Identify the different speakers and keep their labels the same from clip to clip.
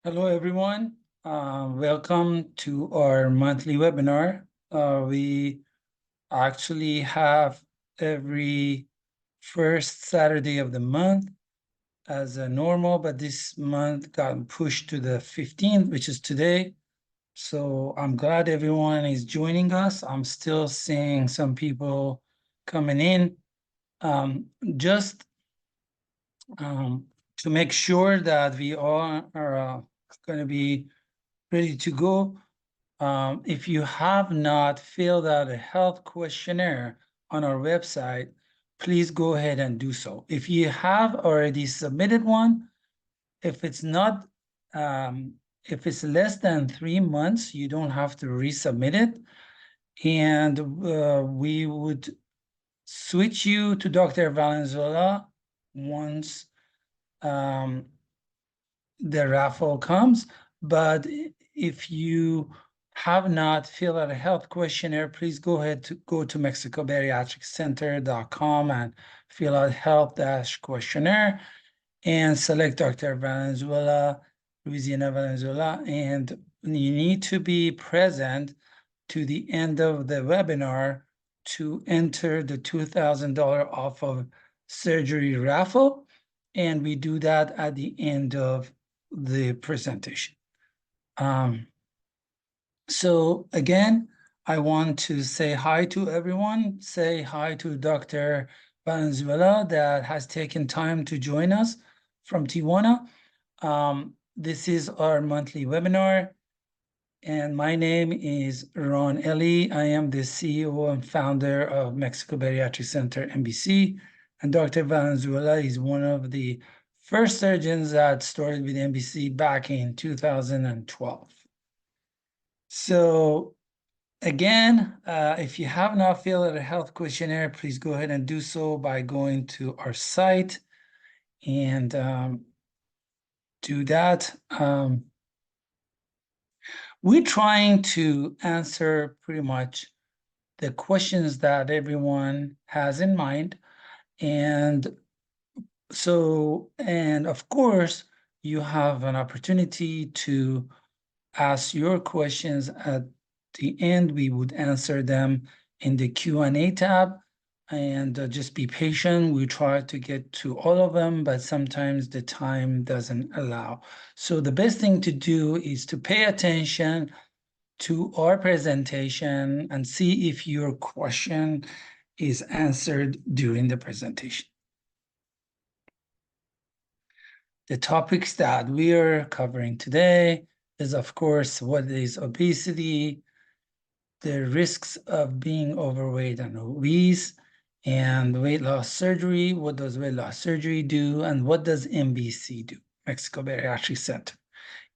Speaker 1: Hello, everyone. Welcome to our monthly webinar. We actually have every first Saturday of the month as a normal, but this month got pushed to the 15th, which is today. So I'm glad everyone is joining us. I'm still seeing some people coming in. Just to make sure that we all are going to be ready to go. If you have not filled out a health questionnaire on our website, please go ahead and do so. If you have already submitted one, if it's not, if it's less than 3 months, you don't have to resubmit it. And we would switch you to Dr. Valenzuela once the raffle comes. But if you have not filled out a health questionnaire, please go ahead to go to MexicoBariatricCenter.com and fill out health-questionnaire and select Dr. Valenzuela, Louisiana, Valenzuela, and you need to be present to the end of the webinar to enter the $2,000 off of surgery raffle. And we do that at the end of the presentation. So again, I want to say hi to everyone, say hi to Dr. Valenzuela that has taken time to join us from Tijuana. This is our monthly webinar, and my name is Ron Eli. I am the CEO and founder of Mexico Bariatric Center, MBC, and Dr. Valenzuela is one of the first surgeons that started with MBC back in 2012. So again, if you have not filled out a health questionnaire, please go ahead and do so by going to our site and do that. We're trying to answer pretty much the questions that everyone has in mind. And so, and of course, you have an opportunity to ask your questions at the end. We would answer them in the Q&A tab, and just be patient. We try to get to all of them, but sometimes the time doesn't allow. So the best thing to do is to pay attention to our presentation and see if your question is answered during the presentation. The topics that we are covering today is, of course, what is obesity, the risks of being overweight and obese, and weight loss surgery. What does weight loss surgery do? And what does MBC do, Mexico Bariatric Center?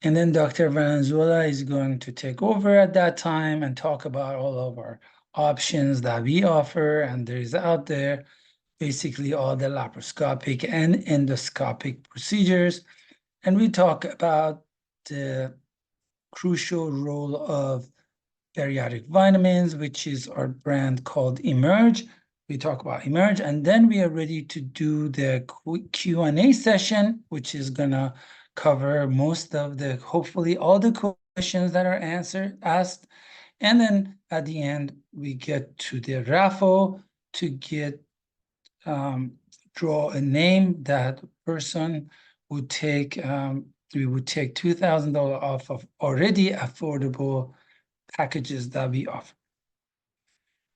Speaker 1: And then Dr. Valenzuela is going to take over at that time and talk about all of our options that we offer and there is out there, basically all the laparoscopic and endoscopic procedures. And we talk about the crucial role of bariatric vitamins, which is our brand called Emerge. We talk about Emerge, and then we are ready to do the Q&A session, which is gonna cover most of the, hopefully all the questions that are asked. And then at the end, we get to the raffle to get, draw a name that person would take, we would take $2,000 off of already affordable packages that we offer.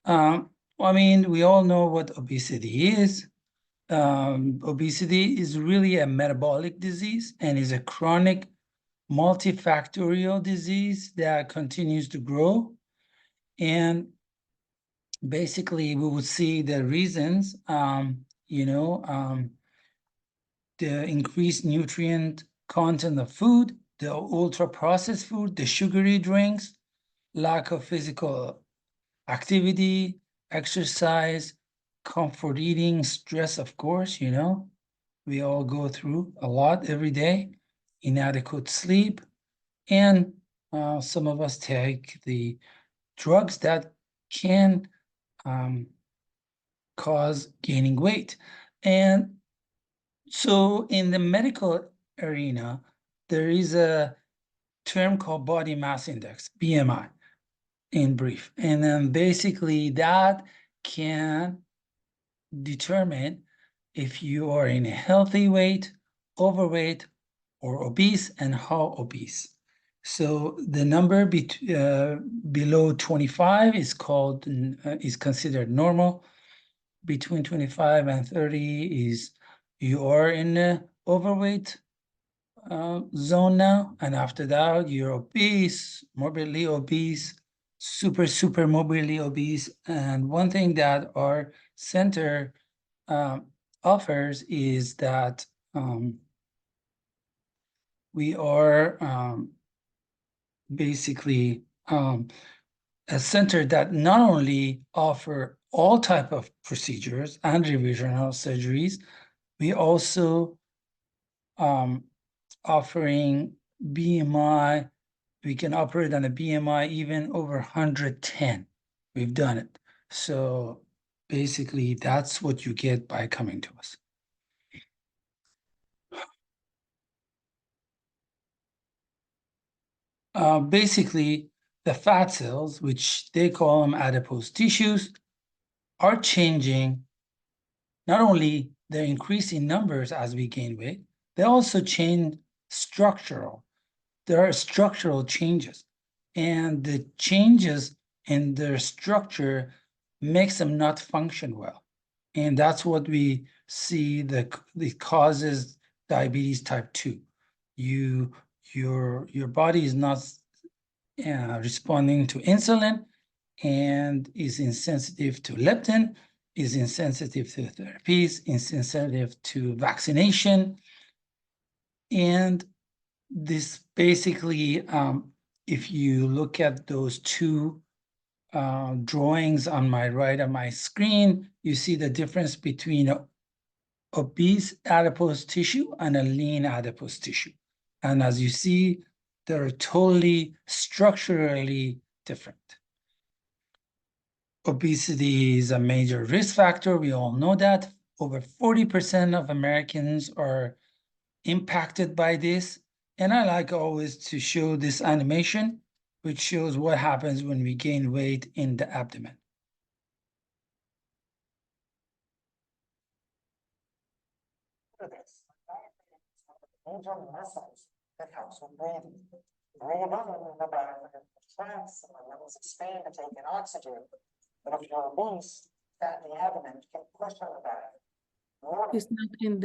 Speaker 1: I mean, we all know what obesity is. Obesity is really a metabolic disease and is a chronic multifactorial disease that continues to grow. And basically, we would see the reasons, the increased nutrient content of food, the ultra-processed food, the sugary drinks, lack of physical activity, exercise, comfort eating, stress, of course, we all go through a lot every day, inadequate sleep, and some of us take the drugs that can cause gaining weight. And so in the medical arena, there is a term called body mass index, BMI, in brief. And then basically that can determine if you are in a healthy weight, overweight, or obese, and how obese. So the number below 25 is called is considered normal. Between 25 and 30 is you are in the overweight zone now, and after that you're obese, morbidly obese, super morbidly obese. And one thing that our center offers is that we are basically a center that not only offer all type of procedures and revisional surgeries, we also offering BMI. We can operate on a BMI even over 110. We've done it. So basically, that's what you get by coming to us. Basically, the fat cells, which they call them adipose tissues, are changing. Not only they're increasing numbers as we gain weight, they also change structural. There are structural changes, and the changes in their structure makes them not function well. And that's what we see that causes diabetes type 2. Your body is not responding to insulin and is insensitive to leptin, is insensitive to therapies, insensitive to vaccination. And this basically, if you look at those two drawings on my right of my screen, you see the difference between obese adipose tissue and a lean adipose tissue. And as you see, they're totally structurally different. Obesity is a major risk factor. We all know that. Over 40% of Americans are impacted by this. And I like always to show this animation, which shows what happens when we gain weight in the abdomen.
Speaker 2: Major muscles that helps with breathing. Breathe in the bottom contracts and the lungs expand to take in oxygen. But if you're obese, fat in the abdomen can push on the back.
Speaker 3: It's not in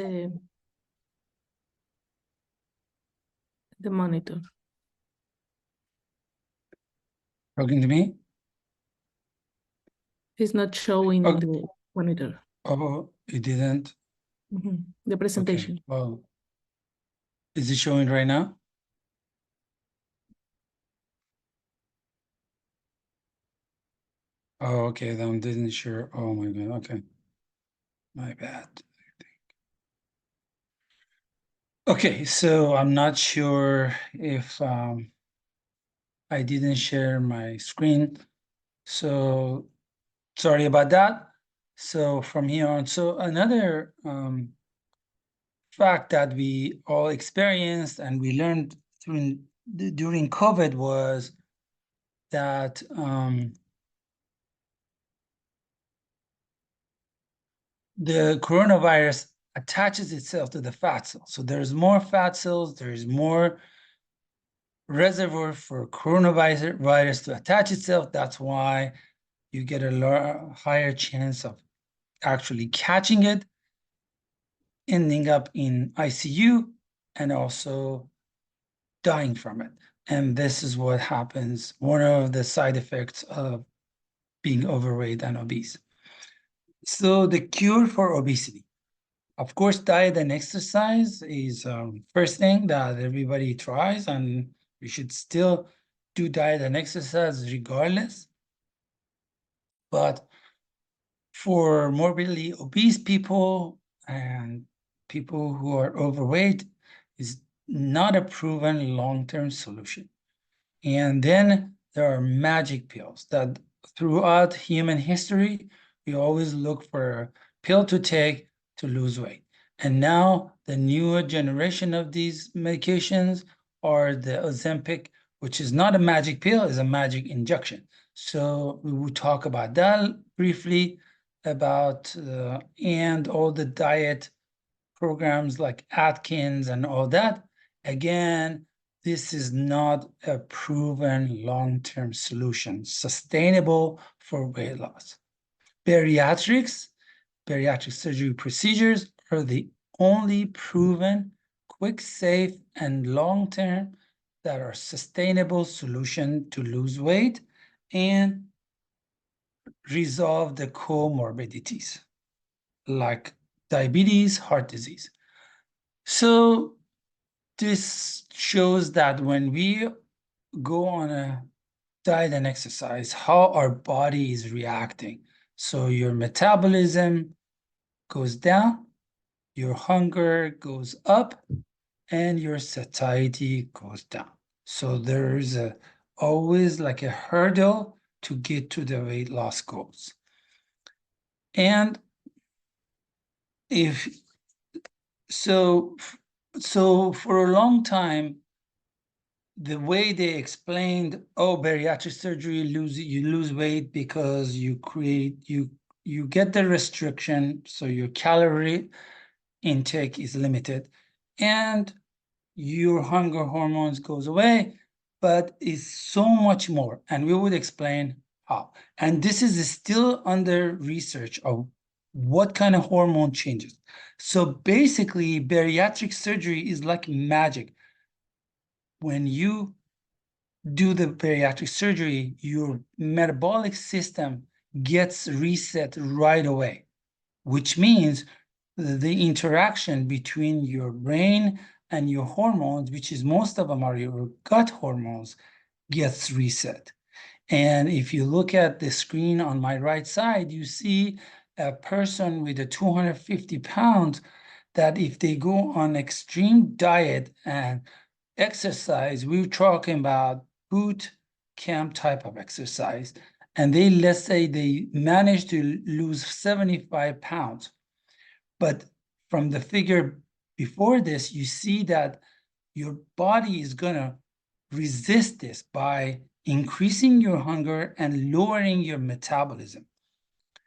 Speaker 3: the monitor.
Speaker 1: Talking to me?
Speaker 3: It's not showing in
Speaker 1: Okay.
Speaker 3: the monitor.
Speaker 1: Oh, it didn't?
Speaker 3: The presentation.
Speaker 1: Okay. Well, is it showing right now? Oh, okay, then didn't sure. Oh my God, okay. My bad. Okay, so I'm not sure if I didn't share my screen. So sorry about that. So from here on, so another fact that we all experienced and we learned during COVID was that the coronavirus attaches itself to the fat cells. So there's more fat cells, there's more reservoir for coronavirus to attach itself. That's why you get a higher chance of actually catching it, ending up in ICU, and also dying from it. And this is what happens, one of the side effects of being overweight and obese. So the cure for obesity. Of course, diet and exercise is first thing that everybody tries, and we should still do diet and exercise regardless. But for morbidly obese people and people who are overweight is not a proven long-term solution. And then there are magic pills that throughout human history, we always look for a pill to take to lose weight. And now the newer generation of these medications or the Ozempic, which is not a magic pill, is a magic injection. So we will talk about that briefly, about and all the diet programs like Atkins and all that. Again, this is not a proven long-term solution, sustainable for weight loss. Bariatric surgery procedures are the only proven, quick, safe, and long-term that are sustainable solution to lose weight and resolve the comorbidities like diabetes, heart disease. So this shows that when we go on a diet and exercise, how our body is reacting. So your metabolism goes down, your hunger goes up, and your satiety goes down. So there's always like a hurdle to get to the weight loss goals. And if so, for a long time, the way they explained, oh, bariatric surgery, you lose weight because you get the restriction, so your calorie intake is limited, and your hunger hormones goes away, but it's so much more, and we would explain how. And this is still under research of what kind of hormone changes. So basically, bariatric surgery is like magic. When you do the bariatric surgery, your metabolic system gets reset right away, which means the interaction between your brain and your hormones, which is most of them are your gut hormones, gets reset. And if you look at the screen on my right side, you see a person with a 250 pounds that if they go on extreme diet and exercise, we're talking about boot camp type of exercise, and let's say they manage to lose 75 pounds. But from the figure before this, you see that your body is gonna resist this by increasing your hunger and lowering your metabolism.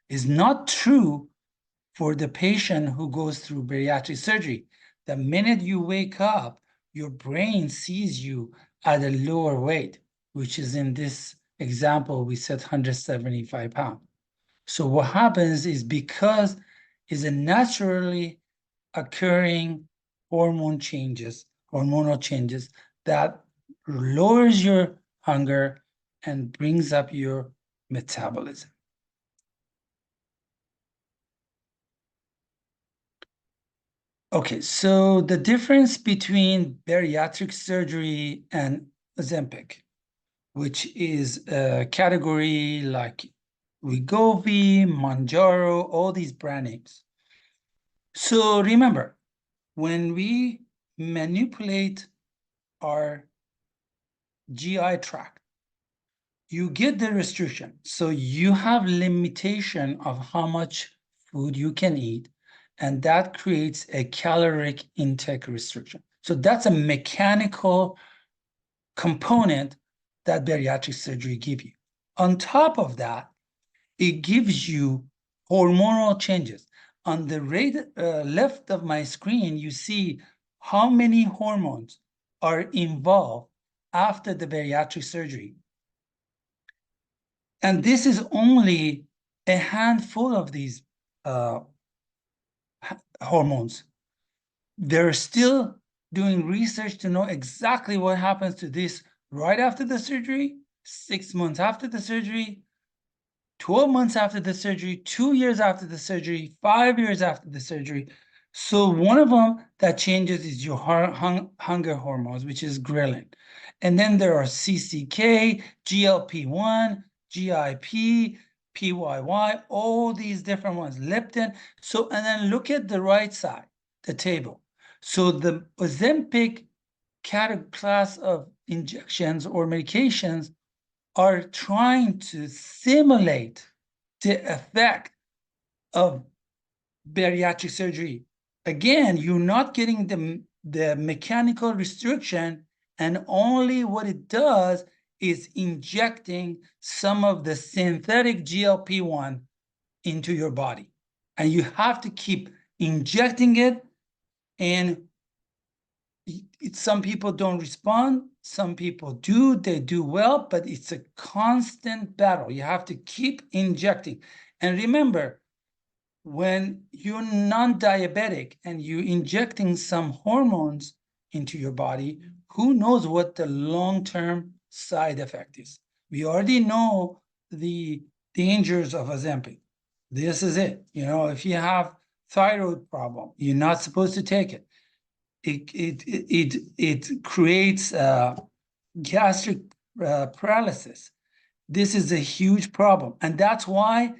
Speaker 1: It's not true for the patient who goes through bariatric surgery. The minute you wake up, your brain sees you at a lower weight, which is in this example, we said 175 pounds. So what happens is because it's a naturally occurring hormonal changes that lowers your hunger and brings up your metabolism. Okay, so the difference between bariatric surgery and Ozempic, which is a category like Wegovy, Mounjaro, all these brand names. So remember, when we manipulate our GI tract, you get the restriction. So you have limitation of how much food you can eat, and that creates a caloric intake restriction. So that's a mechanical component that bariatric surgery gives you. On top of that, it gives you hormonal changes. On the left of my screen, you see how many hormones are involved after the bariatric surgery. And this is only a handful of these hormones. They're still doing research to know exactly what happens to this right after the surgery, 6 months after the surgery, 12 months after the surgery, 2 years after the surgery, 5 years after the surgery. So one of them that changes is your hunger hormones, which is ghrelin. And then there are CCK, GLP-1, GIP, PYY, all these different ones, leptin. So, and then look at the right side, the table. So the Ozempic class of injections or medications are trying to simulate the effect of bariatric surgery. Again, you're not getting the mechanical restriction, And only what it does is injecting some of the synthetic GLP-1 into your body. And you have to keep injecting it. And some people don't respond, some people do, they do well, but it's a constant battle. You have to keep injecting. And remember, when you're non-diabetic and you're injecting some hormones into your body, who knows what the long-term side effect is? We already know the dangers of Ozempic. This is it. You know, if you have thyroid problem, you're not supposed to take it. It creates gastric paralysis. This is a huge problem, and that's why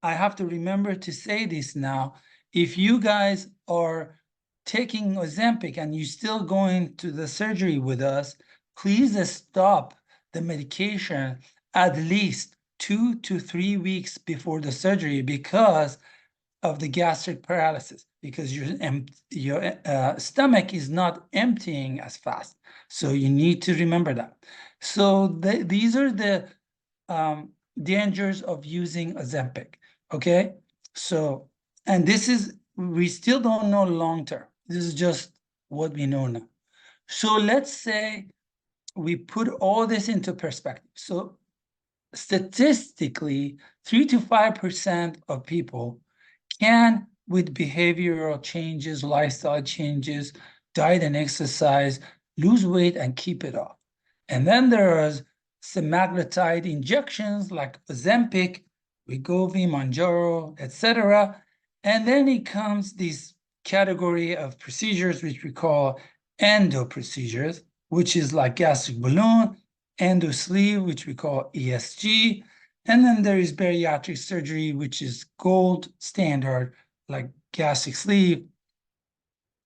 Speaker 1: I have to remember to say this now. If you guys are taking Ozempic and you're still going to the surgery with us, please stop the medication at least 2 to 3 weeks before the surgery because of the gastric paralysis, because your stomach is not emptying as fast. So you need to remember that. So these are the dangers of using Ozempic. Okay, so, and this is, we still don't know long term. This is just what we know now. So let's say we put all this into perspective. So statistically, 3 to 5% of people can, with behavioral changes, lifestyle changes, diet and exercise, lose weight and keep it off. And then there are semaglutide injections like Ozempic, Wegovy, Mounjaro, etc. And then it comes this category of procedures which we call endo procedures, which is like gastric balloon, endo sleeve, which we call ESG. And then there is bariatric surgery, which is gold standard, like gastric sleeve,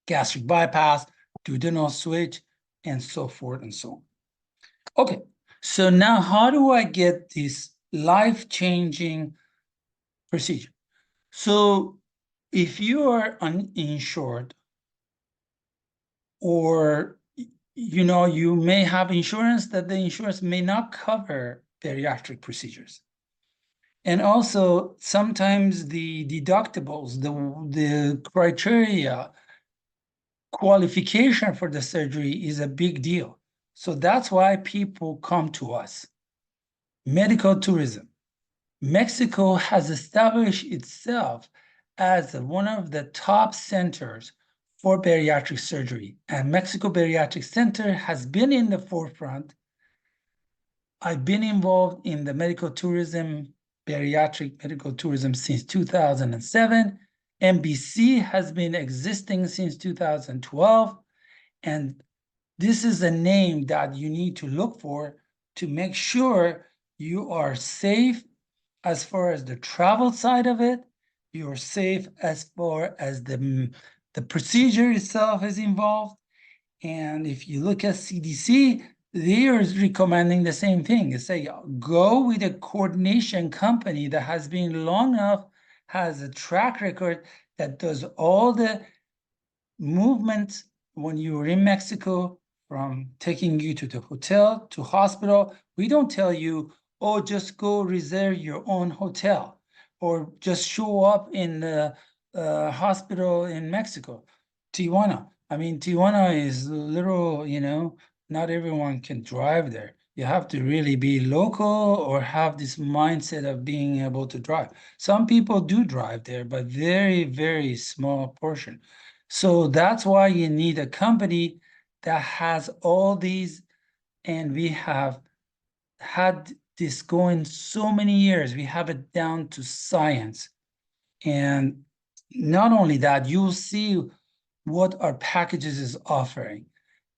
Speaker 1: gastric bypass, duodenal switch, and so forth and so on. Okay, so now how do I get this life-changing procedure? So if you are uninsured, or you may have insurance that the insurance may not cover bariatric procedures. And also sometimes the deductibles, the criteria, qualification for the surgery is a big deal. So that's why people come to us. Medical tourism. Mexico has established itself as one of the top centers for bariatric surgery, and Mexico Bariatric Center has been in the forefront. I've been involved in the bariatric medical tourism since 2007. MBC has been existing since 2012, and this is a name that you need to look for to make sure you are safe as far as the travel side of it. You're safe as far as the procedure itself is involved. And if you look at CDC, they are recommending the same thing. They say, go with a coordination company that has been long enough, has a track record, that does all the movements when you're in Mexico, from taking you to the hotel, to hospital. We don't tell you, oh, just go reserve your own hotel, or just show up in the hospital in Mexico, Tijuana. I mean, Tijuana is literal, not everyone can drive there. You have to really be local or have this mindset of being able to drive. Some people do drive there, but very, very small portion. So that's why you need a company that has all these, and we have had this going so many years. We have it down to science. And not only that, you'll see what our packages is offering.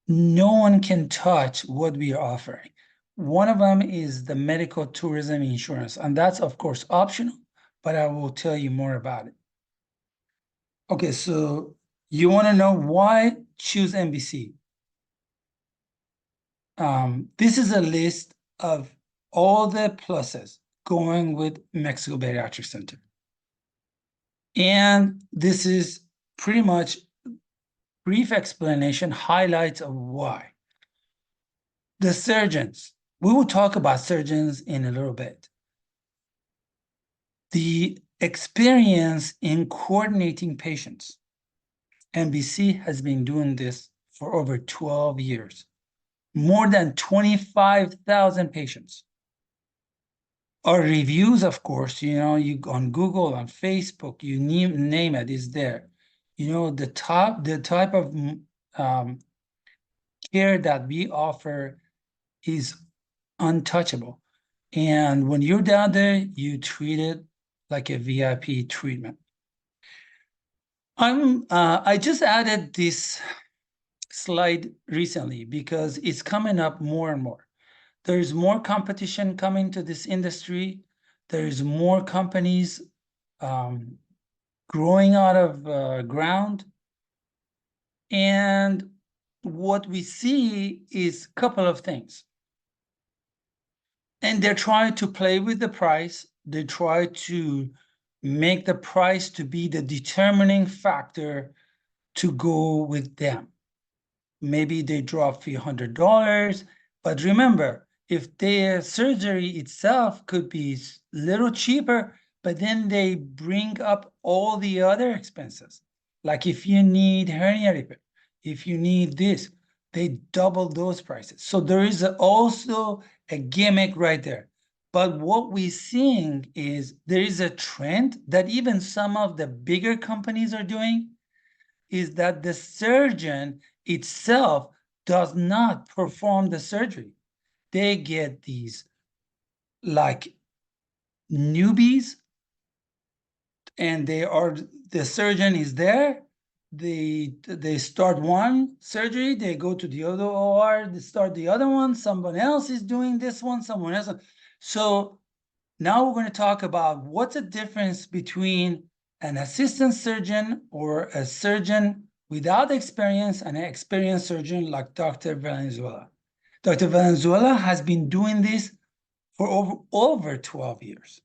Speaker 1: No one can touch what we are offering. One of them is the medical tourism insurance, and that's of course optional, but I will tell you more about it. Okay, so you want to know why choose MBC? This is a list of all the pluses going with Mexico Bariatric Center. And this is pretty much brief explanation, highlights of why. The surgeons, we will talk about surgeons in a little bit. The experience in coordinating patients. NBC has been doing this for over 12 years. More than 25,000 patients. Our reviews, of course, you know, you on Google, on Facebook, you name it, is there. You know, the type of care that we offer is untouchable. And when you're down there, you treat it like a VIP treatment. I just added this slide recently because it's coming up more and more. There's more competition coming to this industry. There's more companies growing out of ground. And what we see is a couple of things. And they're trying to play with the price. They try to make the price to be the determining factor to go with them. Maybe they drop a few $100s, but remember, if their surgery itself could be a little cheaper, but then they bring up all the other expenses. Like if you need hernia repair, if you need this, they double those prices. So there is also a gimmick right there. But what we're seeing is there is a trend that even some of the bigger companies are doing, is that the surgeon itself does not perform the surgery. They get these like newbies, and the surgeon is there. They start one surgery, they go to the other OR, they start the other one, someone else is doing this one, someone else. So now we're going to talk about what's the difference between an assistant surgeon or a surgeon without experience and an experienced surgeon like Dr. Valenzuela. Dr. Valenzuela has been doing this for over 12 years.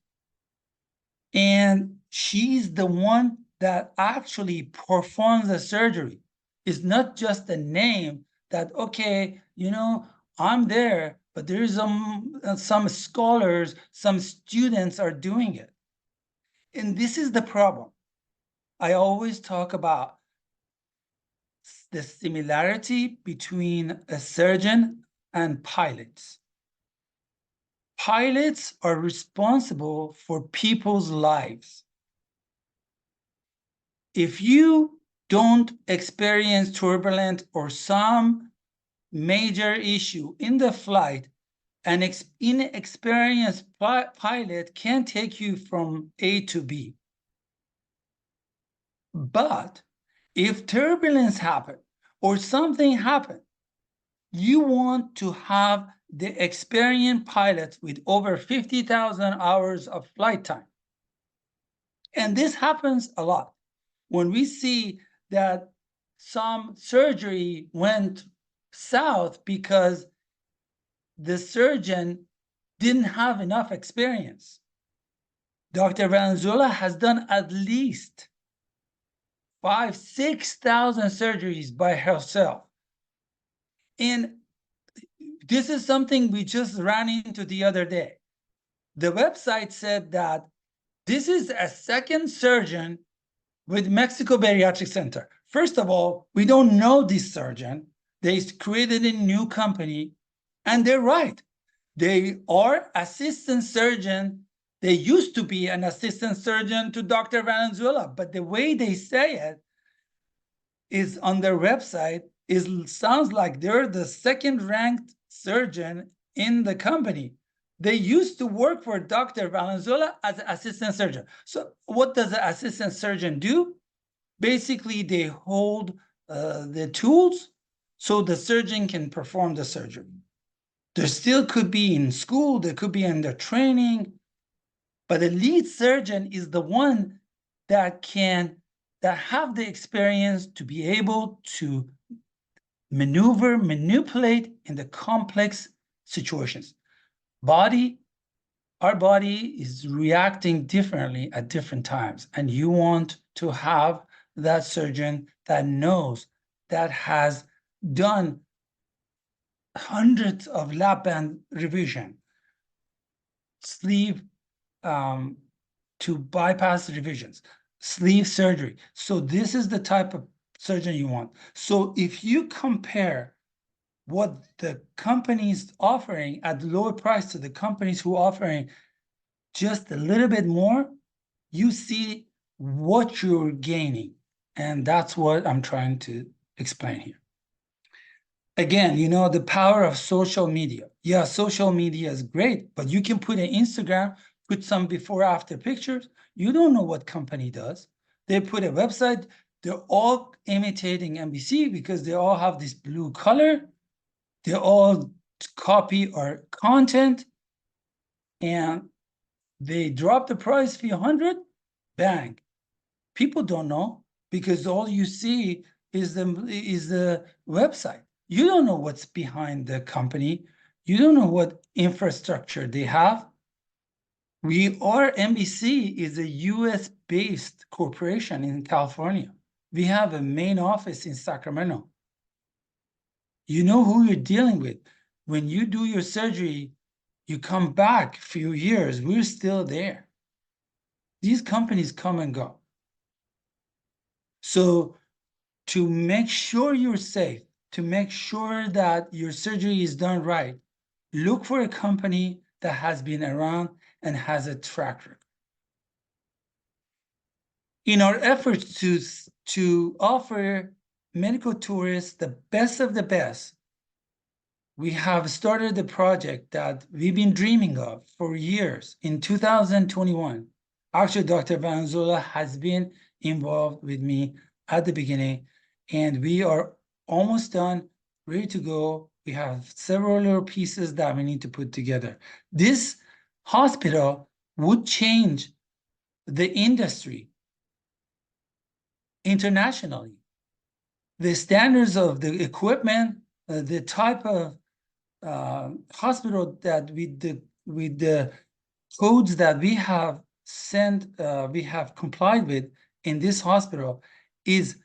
Speaker 1: And she's the one that actually performs the surgery. It's not just a name that, okay, you know, I'm there, but there is some scholars, some students are doing it. And this is the problem. I always talk about the similarity between a surgeon and pilots. Pilots are responsible for people's lives. If you don't experience turbulence or some major issue in the flight, an inexperienced pilot can take you from A to B. But if turbulence happens or something happens, you want to have the experienced pilot with over 50,000 hours of flight time. And this happens a lot. When we see that some surgery went south because the surgeon didn't have enough experience. Dr. Valenzuela has done at least 6,000 surgeries by herself. And this is something we just ran into the other day. The website said that this is a second surgeon with Mexico Bariatric Center. First of all, we don't know this surgeon. They created a new company, and they're right. They are assistant surgeon. They used to be an assistant surgeon to Dr. Valenzuela, but the way they say it is on their website, sounds like they're the second-ranked surgeon in the company. They used to work for Dr. Valenzuela as an assistant surgeon. So what does an assistant surgeon do? Basically, they hold the tools so the surgeon can perform the surgery. There still could be in school, there could be in their training, but the lead surgeon is the one that have the experience to be able to manipulate in the complex situations. Our body is reacting differently at different times, and you want to have that surgeon that knows, that has done hundreds of lap band revision, sleeve to bypass revisions, sleeve surgery. So this is the type of surgeon you want. So if you compare what the companies offering at lower price to the companies who offering just a little bit more, you see what you're gaining. And that's what I'm trying to explain here. Again, you know, the power of social media. Yeah, social media is great, but you can put an Instagram, put some before after pictures. You don't know what company does. They put a website, they're all imitating NBC because they all have this blue color. They all copy our content and they drop the price fee 100, bang. People don't know because all you see is the website. You don't know what's behind the company. You don't know what infrastructure they have. NBC is a US based corporation in California. We have a main office in Sacramento. You know who you're dealing with. When you do your surgery, you come back a few years, we're still there. These companies come and go. So to make sure you're safe, to make sure that your surgery is done right, look for a company that has been around and has a track record. In our efforts to offer medical tourists the best of the best, we have started a project that we've been dreaming of for years. In 2021, actually, Dr. Valenzuela has been involved with me at the beginning, and we are almost done, ready to go. We have several little pieces that we need to put together. This hospital would change the industry internationally. The standards of the equipment, the type of hospital that with the codes that we have we have complied with in this hospital is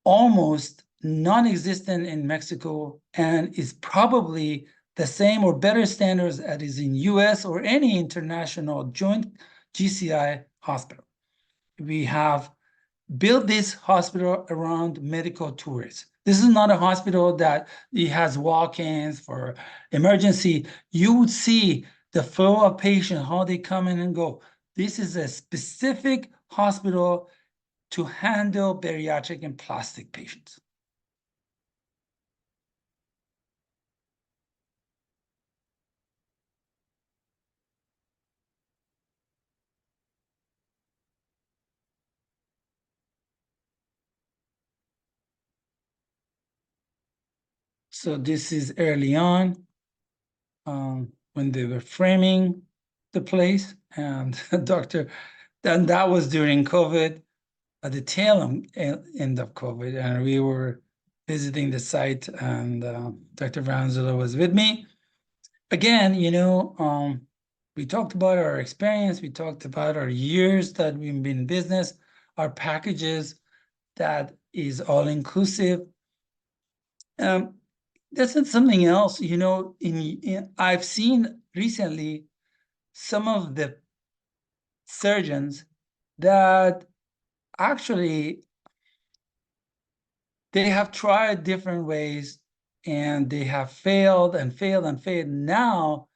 Speaker 1: almost non-existent in Mexico and is probably the same or better standards as is in US or any international joint GCI hospital. We have built this hospital around medical tourists. This is not a hospital that it has walk-ins for emergency. You would see the flow of patients, how they come in and go. This is a specific hospital to handle bariatric and plastic patients. So this is early on, when they were framing the place, and then that was during COVID, at the tail end of COVID, and we were visiting the site, and Dr. Valenzuela was with me. Again, you know, we talked about our experience, we talked about our years that we've been in business, our packages that is all inclusive. This is something else, you know, I've seen recently some of the surgeons that actually they have tried different ways and they have failed and failed and failed. Now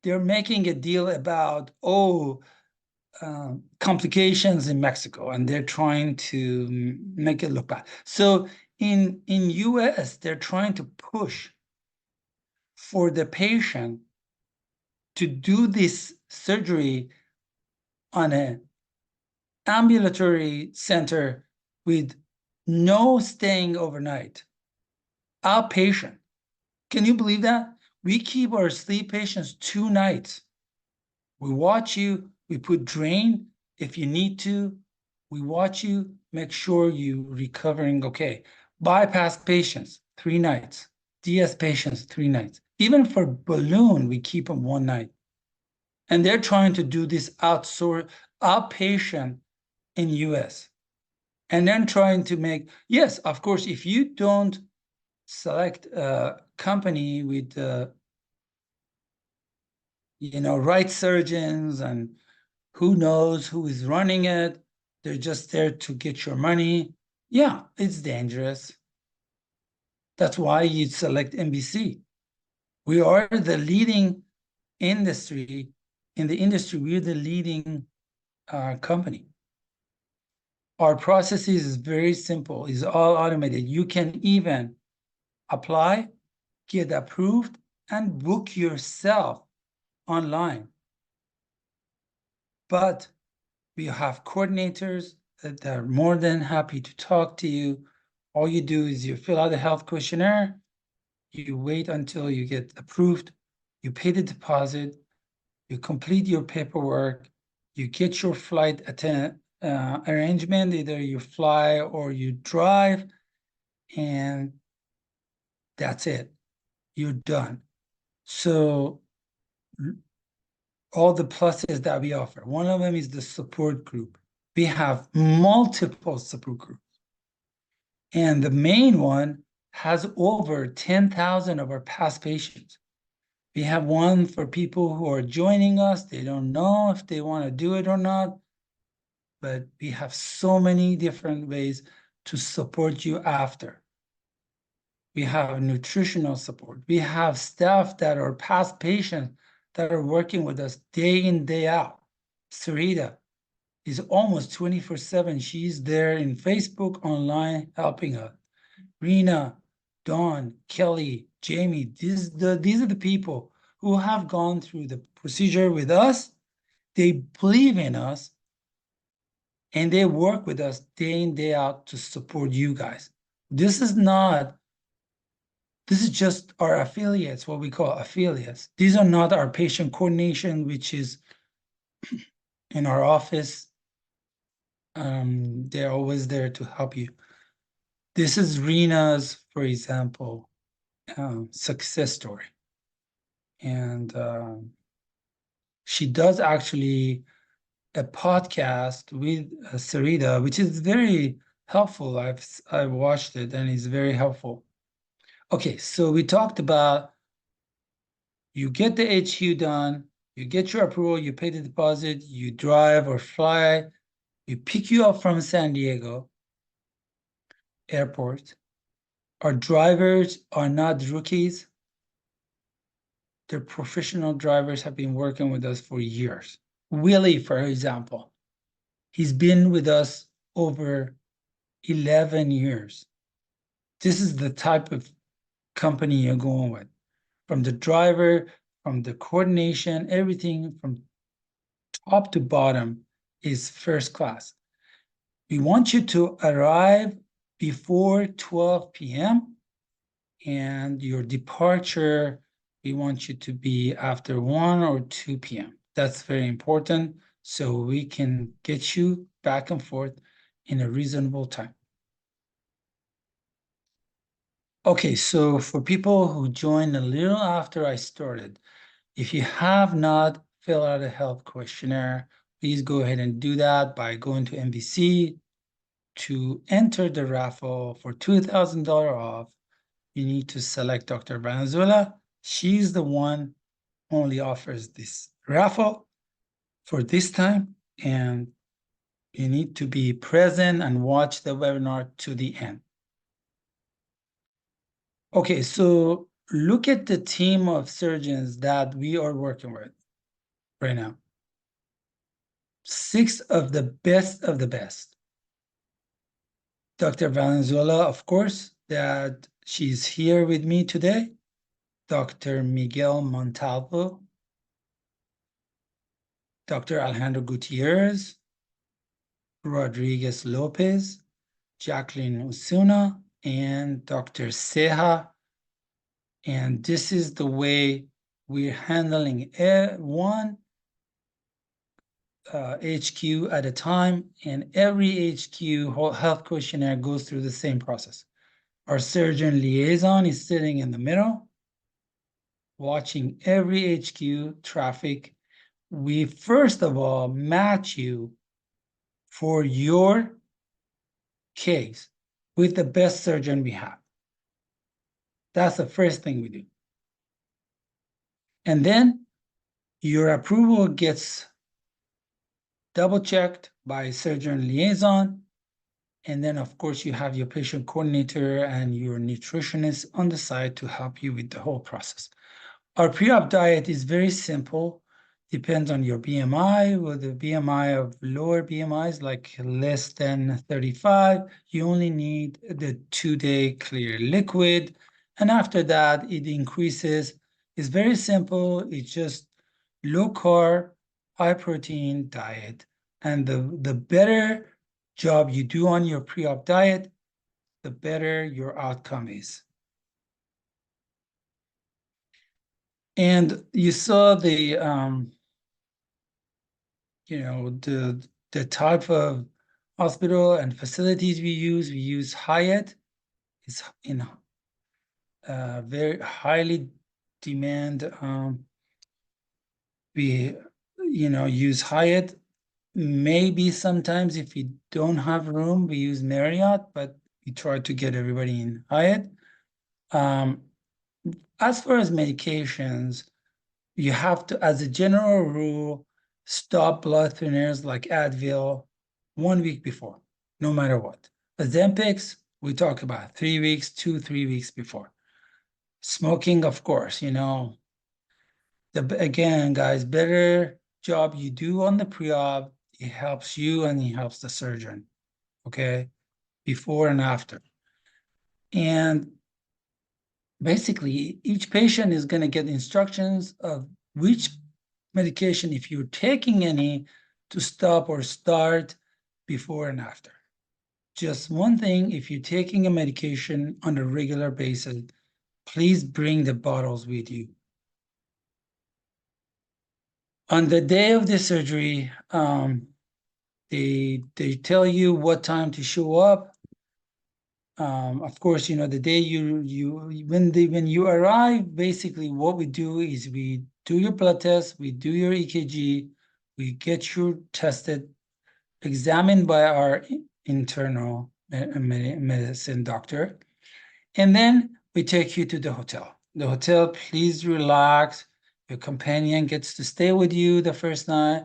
Speaker 1: they're making a deal about, complications in Mexico, and they're trying to make it look bad. So in US, they're trying to push for the patient to do this surgery on an ambulatory center with no staying overnight, outpatient. Can you believe that? We keep our sleep patients 2 nights. We watch you, we put drain if you need to. We watch you, make sure you recovering okay. Bypass patients, 3 nights. DS patients, 3 nights. Even for balloon, we keep them 1 night. And they're trying to do this outpatient in US. And then trying to make, yes, of course, if you don't select a company with right surgeons, and who knows who is running it. They're just there to get your money. Yeah, it's dangerous. That's why you select NBC. We are the leading industry. In the industry, we're the leading company. Our process is very simple. It's all automated. You can even apply, get approved, and book yourself online. But we have coordinators that are more than happy to talk to you. All you do is you fill out a health questionnaire, you wait until you get approved, you pay the deposit, you complete your paperwork, you get your flight arrangement, either you fly or you drive, and that's it. You're done. So all the pluses that we offer. One of them is the support group. We have multiple support groups. And the main one has over 10,000 of our past patients. We have one for people who are joining us. They don't know if they want to do it or not. But we have so many different ways to support you after. We have nutritional support. We have staff that are past patients that are working with us day in, day out. Sarita is almost 24/7. She's there in Facebook, online, helping us. Rena, Dawn, Kelly, Jamie, these are the people who have gone through the procedure with us. They believe in us, and they work with us day in, day out to support you guys. This is just our affiliates, what we call affiliates. These are not our patient coordination, which is in our office. They're always there to help you. This is Rena's, for example, success story. And she does actually a podcast with Sarita, which is very helpful. I've watched it and it's very helpful. Okay, so we talked about you get the HQ done, you get your approval, you pay the deposit, you drive or fly, we pick you up from San Diego airport. Our drivers are not rookies. They're professional drivers, have been working with us for years. Willie, for example, he's been with us over 11 years. This is the type of company you're going with. From the driver, from the coordination, everything from top to bottom is first class. We want you to arrive before 12 p.m. and your departure, we want you to be after 1 or 2 p.m. That's very important, so we can get you back and forth in a reasonable time. Okay, so for people who joined a little after I started, if you have not filled out a health questionnaire, please go ahead and do that by going to NBC. To enter the raffle for $2,000 off, you need to select Dr. Valenzuela. She's the one who only offers this raffle for this time, and you need to be present and watch the webinar to the end. Okay, so look at the team of surgeons that we are working with right now. 6 of the best of the best. Dr. Valenzuela, of course, that she's here with me today. Dr. Miguel Montalvo, Dr. Alejandro Gutierrez, Rodriguez Lopez, Jacqueline Osuna, and Dr. Ceja. And this is the way we're handling one HQ at a time, and every HQ whole health questionnaire goes through the same process. Our surgeon liaison is sitting in the middle, watching every HQ traffic. We first of all match you for your case with the best surgeon we have. That's the first thing we do. And then your approval gets double-checked by surgeon liaison. And then, of course, you have your patient coordinator and your nutritionist on the side to help you with the whole process. Our pre-op diet is very simple. Depends on your BMI. With a BMI of lower BMIs, like less than 35, you only need the 2-day clear liquid. And after that, it increases. It's very simple. It's just low carb, high protein diet. And the better job you do on your pre-op diet, the better your outcome is. And you saw the the type of hospital and facilities we use. We use Hyatt. It's in very highly demand. We use Hyatt. Maybe sometimes if we don't have room, we use Marriott, but we try to get everybody in Hyatt. As far as medications, you have to, as a general rule, stop blood thinners like Advil 1 week before, no matter what. Ozempics, we talk about 3 weeks, 3 weeks before. Smoking, of course, again, guys, better job you do on the pre-op, it helps you and it helps the surgeon, okay? Before and after. And basically, each patient is going to get instructions of which medication, if you're taking any, to stop or start before and after. Just one thing, if you're taking a medication on a regular basis, please bring the bottles with you. On the day of the surgery, they tell you what time to show up. Of course, the day when you arrive, basically what we do is we do your blood test, we do your EKG, we get you tested, examined by our internal medicine doctor, and then we take you to the hotel. The hotel, please relax. Your companion gets to stay with you the first night.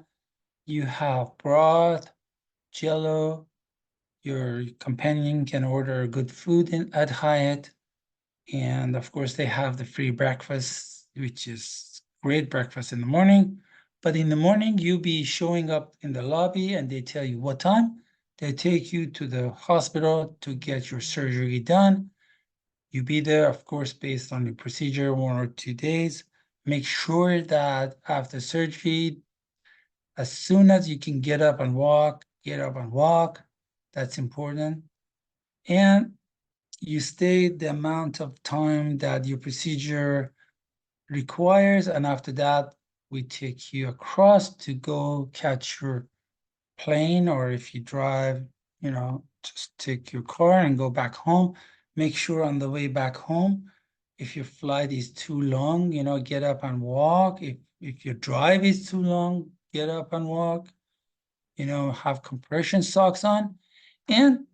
Speaker 1: You have broth, jello. Your companion can order good food at Hyatt. And of course, they have the free breakfast, which is great breakfast in the morning. But in the morning, you'll be showing up in the lobby and they tell you what time. They take you to the hospital to get your surgery done. You be there, of course, based on the procedure, 1 or 2 days. Make sure that after surgery, as soon as you can get up and walk, get up and walk. That's important. And you stay the amount of time that your procedure requires. And after that, we take you across to go catch your plane, or if you drive, just take your car and go back home. Make sure on the way back home, if your flight is too long, get up and walk. If your drive is too long, get up and walk. Have compression socks on. And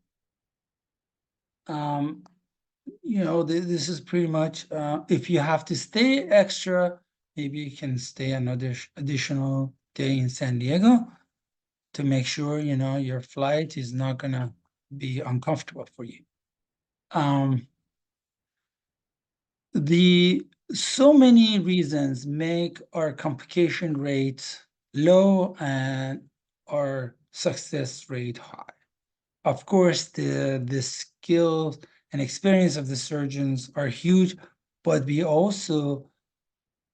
Speaker 1: this is pretty much, if you have to stay extra, maybe you can stay another additional day in San Diego to make sure, your flight is not gonna be uncomfortable for you. So many reasons make our complication rates low and our success rate high. Of course, the skills and experience of the surgeons are huge, but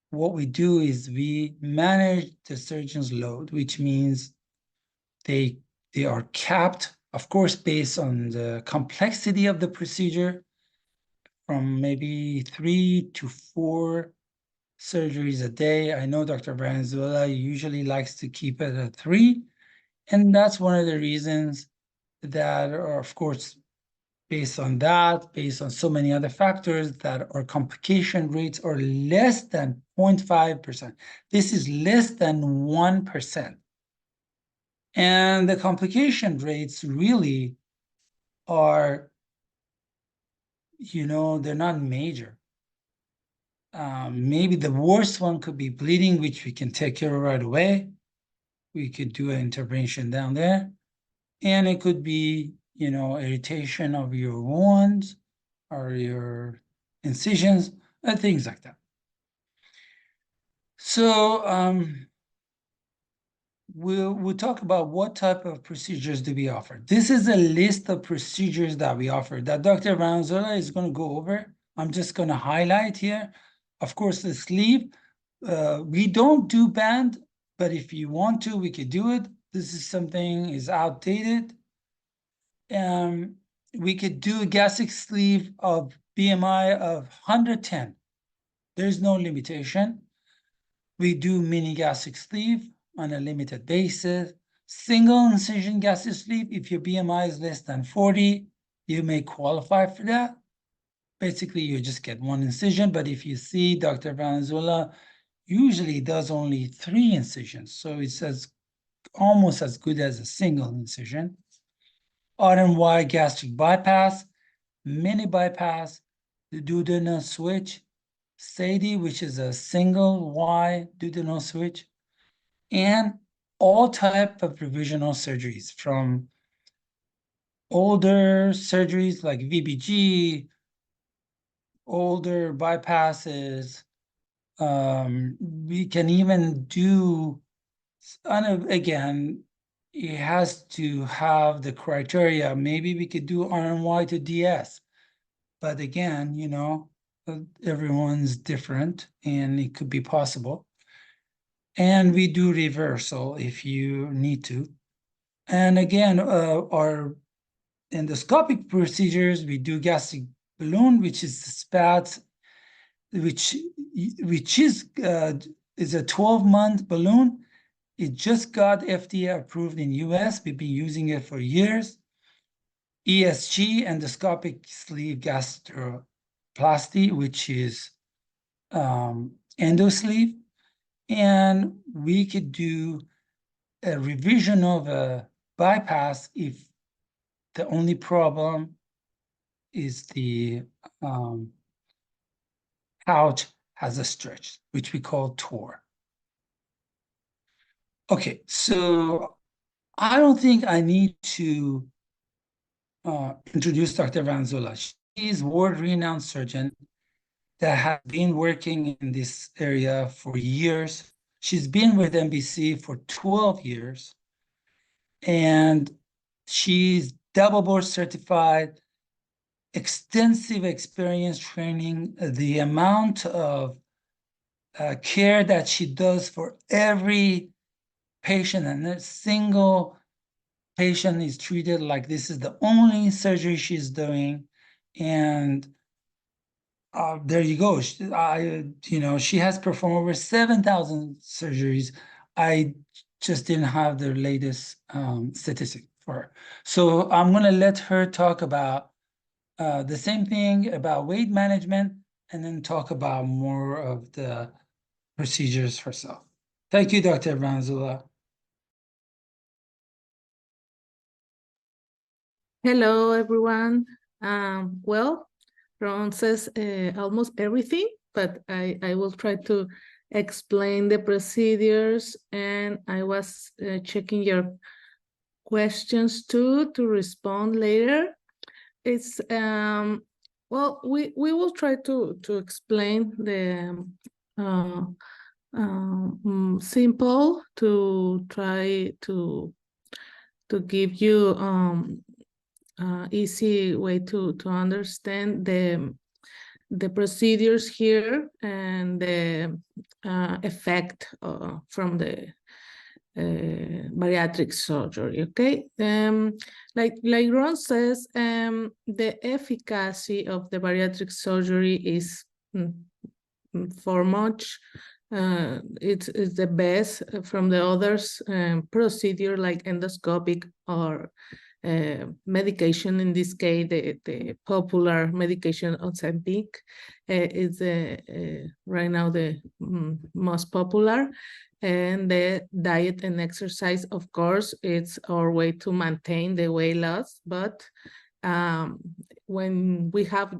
Speaker 1: what we do is we manage the surgeon's load, which means they are capped, of course, based on the complexity of the procedure, from maybe 3 to 4 surgeries a day. I know Dr. Valenzuela usually likes to keep it at 3, and that's one of the reasons that are, of course, based on so many other factors, that our complication rates are less than 0.5%. This is less than 1%. And the complication rates really are, they're not major. Maybe the worst one could be bleeding, which we can take care of right away. We could do an intervention down there. And it could be, you know, irritation of your wounds or your incisions, and things like that. So we'll talk about what type of procedures do we offer. This is a list of procedures that we offer that Dr. Valenzuela is going to go over. I'm just going to highlight here. Of course, the sleeve, we don't do band, but if you want to, we could do it. This is something is outdated. We could do a gastric sleeve of BMI of 110. There's no limitation. We do mini gastric sleeve on a limited basis. Single incision gastric sleeve, if your BMI is less than 40, you may qualify for that. Basically, you just get one incision, but if you see Dr. Valenzuela usually does only 3 incisions, so it's almost as good as a single incision. R&Y gastric bypass, mini bypass, the duodenal switch, SADI, which is a single Y duodenal switch, and all type of revisional surgeries, from older surgeries like VBG, older bypasses. We can even do, again, it has to have the criteria. Maybe we could do RNY to DS, but again, you know, everyone's different and it could be possible. And we do reversal if you need to. And again, our endoscopic procedures, we do gastric balloon, which is the SPAT, which is a 12-month balloon. It just got FDA approved in US. We've been using it for years. ESG, endoscopic sleeve gastroplasty, which is endosleeve. And we could do a revision of a bypass if the only problem is the pouch has a stretch, which we call TOR. Okay, so I don't think I need to introduce Dr. Valenzuela. She's a world-renowned surgeon that has been working in this area for years. She's been with MBC for 12 years, and she's double board certified, extensive experience training. The amount of care that she does for every patient, and a single patient is treated like this is the only surgery she's doing. And there you go. She has performed over 7,000 surgeries. I just didn't have the latest statistic for her. So I'm going to let her talk about the same thing about weight management, and then talk about more of the procedures herself. Thank you, Dr. Valenzuela.
Speaker 3: Hello, everyone. Well, Ron says almost everything, but I will try to explain the procedures, and I was checking your questions too to respond later. It's well, we will try to explain the simple to try to give you easy way to understand the procedures here and the effect from the bariatric surgery. Okay, like Ron says, the efficacy of the bariatric surgery is for much. It's the best from the others procedure like endoscopic or medication. In this case, the popular medication Ozempic is right now the most popular. And the diet and exercise, of course, it's our way to maintain the weight loss. But when we have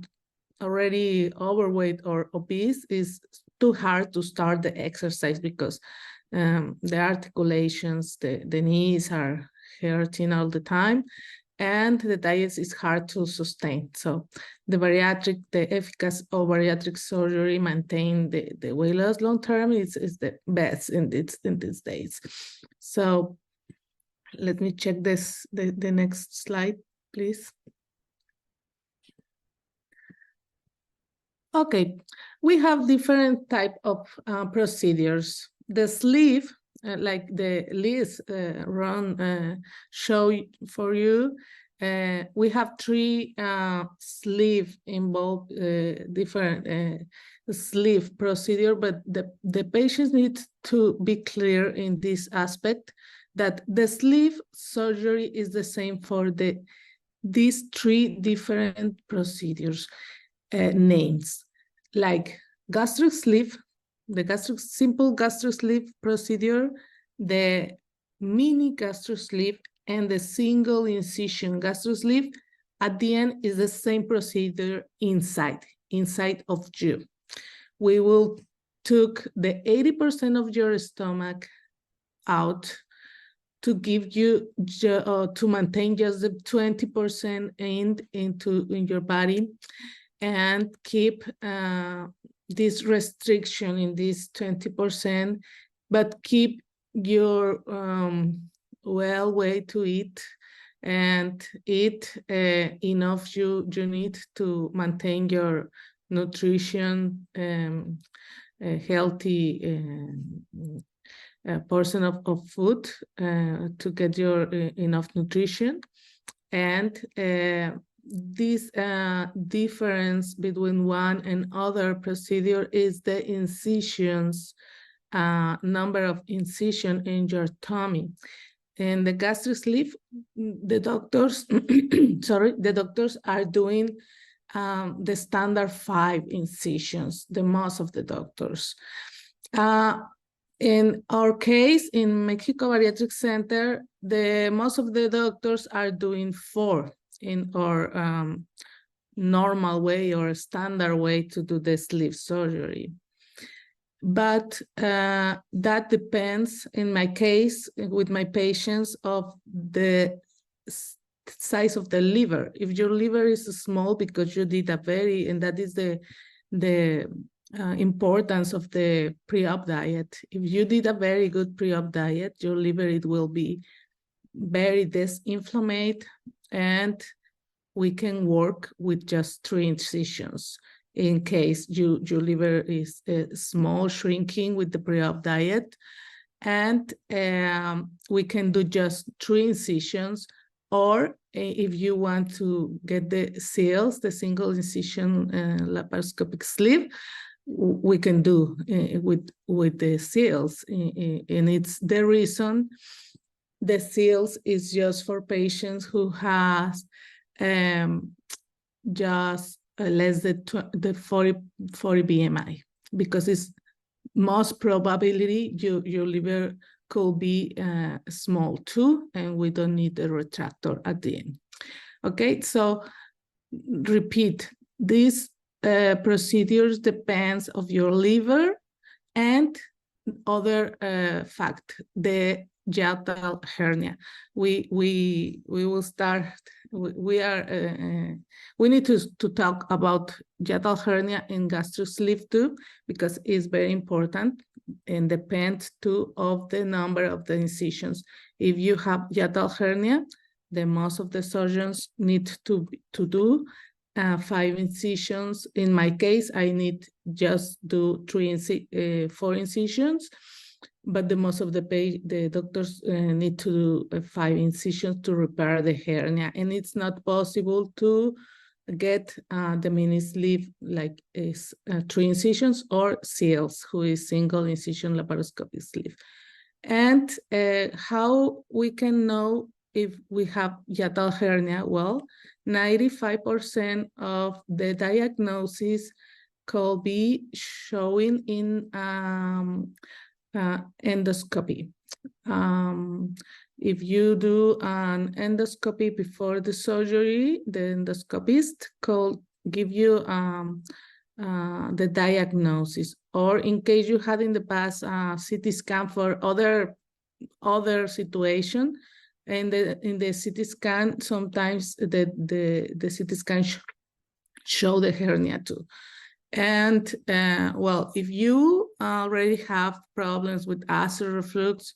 Speaker 3: already overweight or obese, is too hard to start the exercise because the articulations, the knees are hurting all the time, and the diet is hard to sustain. So the efficacy of bariatric surgery maintain the weight loss long term is the best in these days. So let me check the next slide, please. Okay, we have different type of procedures. The sleeve, like the Liz show for you, we have 3 sleeve involved, different sleeve procedure, but the patients need to be clear in this aspect that the sleeve surgery is the same for these 3 different procedures. Names like gastric sleeve, the simple gastric sleeve procedure, the mini gastric sleeve, and the single incision gastric sleeve. At the end is the same procedure inside of you. We will took the 80% of your stomach out to give you to maintain just the 20% in your body, and keep this restriction in this 20%, but keep your way to eat, and eat enough you need to maintain your nutrition, healthy portion of food to get your enough nutrition. And this difference between one and other procedure is the incisions, number of incision in your tummy. And the gastric sleeve, the doctors, the doctors are doing the standard 5 incisions, the most of the doctors. In our case, in Mexico Bariatric Center, most of the doctors are doing 4 in our normal way or standard way to do the sleeve surgery. But that depends, in my case, with my patients, of the size of the liver. If your liver is small because you did and that is the importance of the pre-op diet. If you did a very good pre-op diet, your liver, it will be very disinflamed, and we can work with just 3 incisions. In case your liver is small, shrinking with the pre-op diet, and we can do just 3 incisions. Or if you want to get the seals, the single incision laparoscopic sleeve, we can do with the seals. And it's the reason the seals is just for patients who has just less than the 40 BMI, because it's most probability your liver could be small too, and we don't need a retractor at the end. Okay, so repeat, these procedures depends of your liver and other fact, the hiatal hernia. We will start. We need to talk about hiatal hernia in gastric sleeve too, because it's very important and depends too of the number of the incisions. If you have hiatal hernia, then most of the surgeons need to do 5 incisions. In my case, I need just do 4 incisions, but the most of the doctors need to do 5 incisions to repair the hernia, and it's not possible to get the mini sleeve like 3 incisions, or seals, who is single incision laparoscopic sleeve. And how we can know if we have hiatal hernia? Well, 95% of the diagnosis could be showing in endoscopy. If you do an endoscopy before the surgery, the endoscopist could give you the diagnosis, or in case you had in the past CT scan for other situation, and in the CT scan sometimes the CT scan show the hernia too. And well, if you already have problems with acid reflux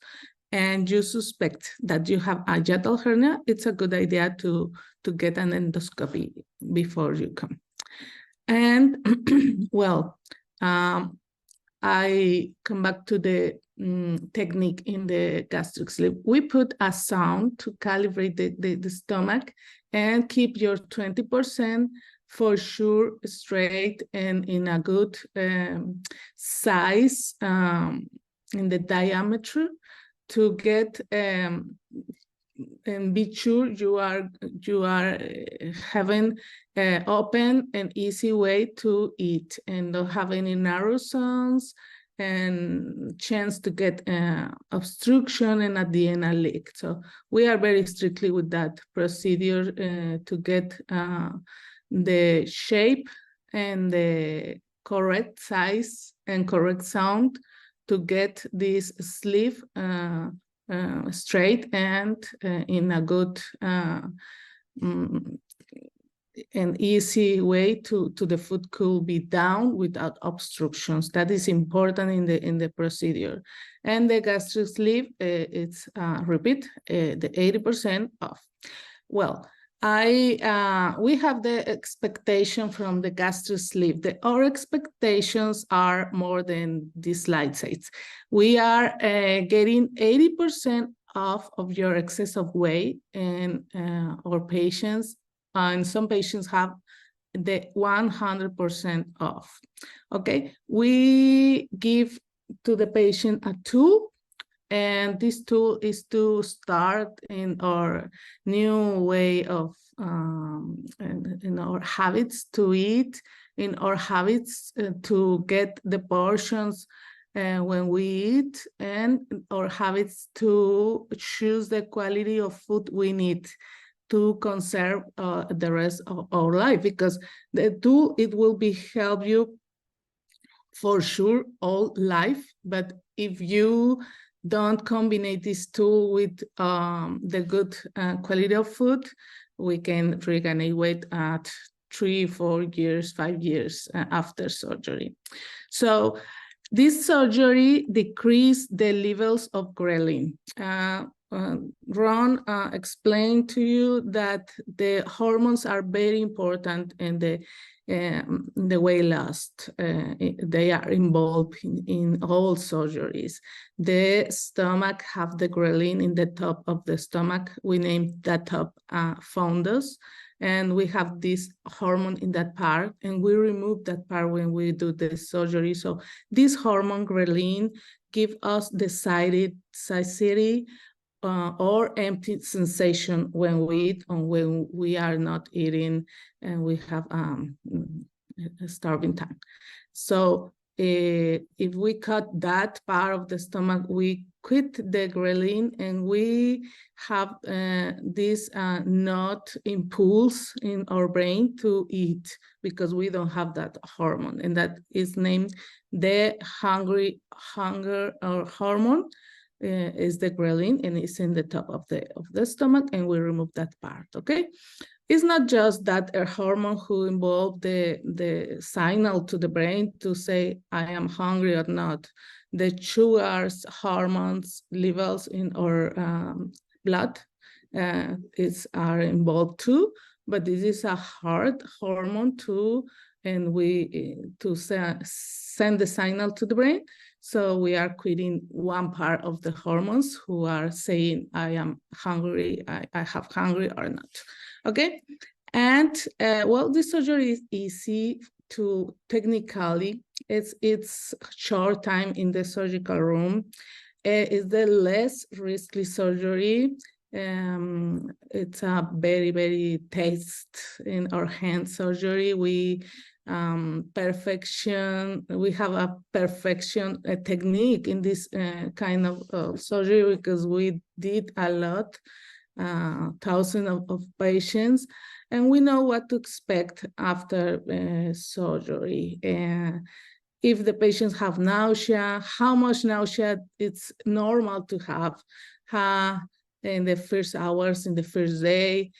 Speaker 3: and you suspect that you have a hiatal hernia, it's a good idea to get an endoscopy before you come. And well, I come back to the technique in the gastric sleeve. We put a sound to calibrate the stomach and keep your 20% for sure straight and in a good size in the diameter to get and be sure you are having open and easy way to eat and don't have any narrow zones and chance to get obstruction and at the end a leak. So we are very strictly with that procedure to get the shape and the correct size and correct sound to get this sleeve straight and in a good and easy way to the food could be down without obstructions. That is important in the procedure. And the gastric sleeve, it's repeat the 80% off. Well, we have the expectation from the gastric sleeve. Our expectations are more than this slide says. We are getting 80% off of your excess of weight, and our patients, and some patients have the 100% off. Okay, we give to the patient a tool, and this tool is to start in our new way of in our habits to eat, in our habits to get the portions when we eat, and our habits to choose the quality of food we need to conserve the rest of our life, because the tool, it will be help you for sure all life. But if you don't combine this tool with the good quality of food, we can regain weight at 3, 4 years, 5 years after surgery. So this surgery decreased the levels of ghrelin. Ron explained to you that the hormones are very important in the weight loss. They are involved in all surgeries. The stomach have the ghrelin in the top of the stomach. We named that top fundus, and we have this hormone in that part, and we remove that part when we do the surgery. So this hormone ghrelin give us the satiety or empty sensation when we eat and when we are not eating and we have a starving time. So if we cut that part of the stomach, we quit the ghrelin, and we have this not impulse in our brain to eat, because we don't have that hormone, and that is named the hunger or hormone. Is the ghrelin, and it's in the top of the stomach, and we remove that part. Okay, it's not just that a hormone who involve the signal to the brain to say I am hungry or not. The sugars, hormones, levels in our blood are involved too, but this is a hard hormone too, and we to send the signal to the brain. So we are quitting one part of the hormones who are saying, I am hungry, I have hungry or not. Okay. And well, this surgery is easy to technically, it's short time in the surgical room. It's the less risky surgery. It's a very, very taste in our hand surgery. We perfection. We have a perfection technique in this kind of surgery, because we did a lot thousands of patients, and we know what to expect after surgery. If the patients have nausea, how much nausea it's normal to have in the first hours, in the first day.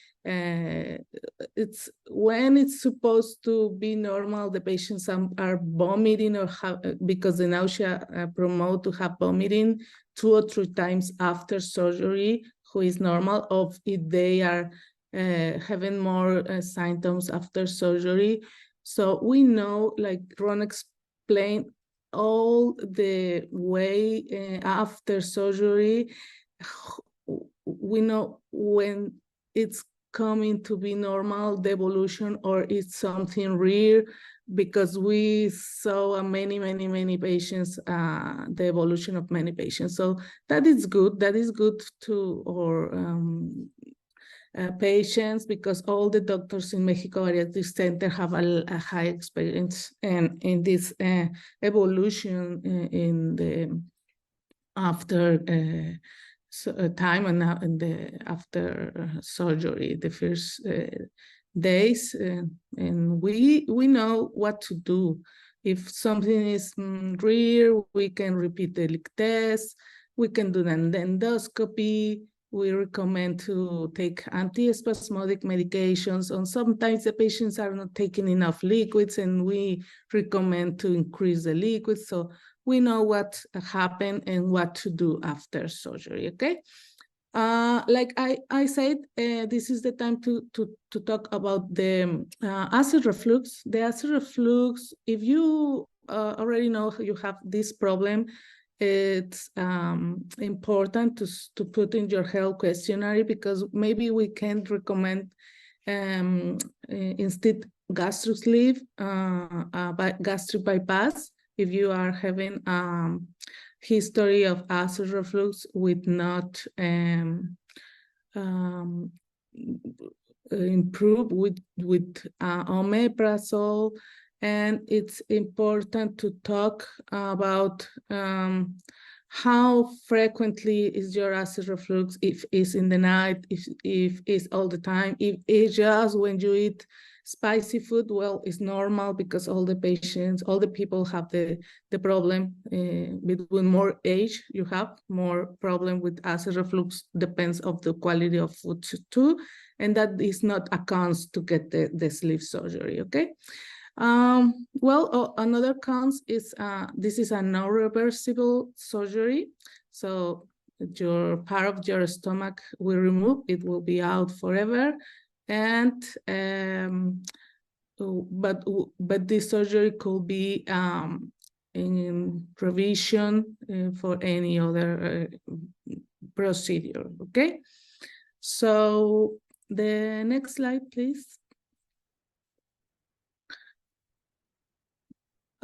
Speaker 3: It's when it's supposed to be normal, the patients are vomiting or have, because the nausea promote to have vomiting 2 or 3 times after surgery, who is normal, of if they are having more symptoms after surgery. So we know, like Ron explained, all the way after surgery, we know when it's coming to be normal, the evolution, or it's something rare, because we saw many patients, the evolution of many patients. So that is good. That is good to our patients, because all the doctors in Mexico Bariatric Center have a high experience in this evolution in the after time and after surgery, the first days, and we know what to do. If something is rare, we can repeat the leak test, we can do an endoscopy. We recommend to take antispasmodic medications, and sometimes the patients are not taking enough liquids, and we recommend to increase the liquids. So we know what happened and what to do after surgery, okay? Like I said, this is the time to talk about the acid reflux. The acid reflux, if you already know you have this problem, it's important to put in your health questionnaire, because maybe we can recommend instead gastric sleeve, gastric bypass, if you are having history of acid reflux with not improve with omeprazole. And it's important to talk about how frequently is your acid reflux, if it's in the night, if it's all the time, if it's just when you eat spicy food. Well, it's normal, because all the patients, all the people have the problem. Between more age, you have more problem with acid reflux, depends of the quality of food too, and that is not accounts to get the sleeve surgery, okay? Well, another cause is this is a non-reversible surgery. So your part of your stomach will remove, it will be out forever. And but this surgery could be in revision for any other procedure, okay? So the next slide, please.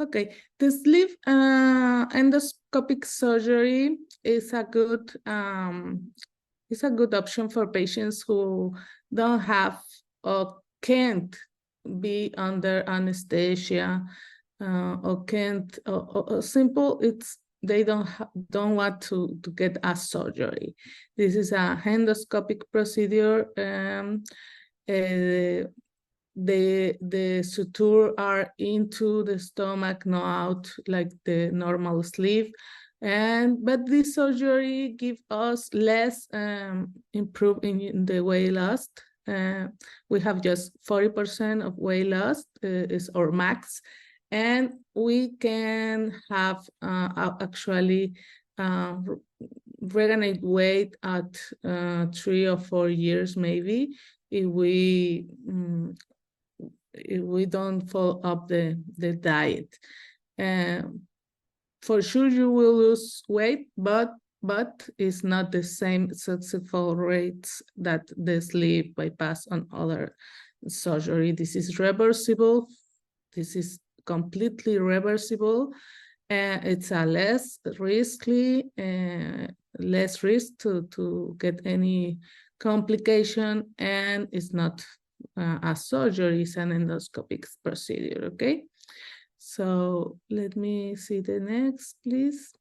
Speaker 3: Okay, the sleeve endoscopic surgery is a good option for patients who don't have or can't be under anesthesia, or can't, or simple, it's they don't want to get a surgery. This is a endoscopic procedure. The suture are into the stomach, not out like the normal sleeve. But this surgery give us less improvement in the weight loss. We have just 40% of weight loss is our max, and we can have actually regain weight at 3 or 4 years maybe, if we don't follow up the diet. For sure you will lose weight, but it's not the same successful rates that the sleeve bypass on other surgery. This is reversible. This is completely reversible. It's a less risky, less risk to get any complication, and it's not a surgery, is an endoscopic procedure, okay? So let me see the next, please.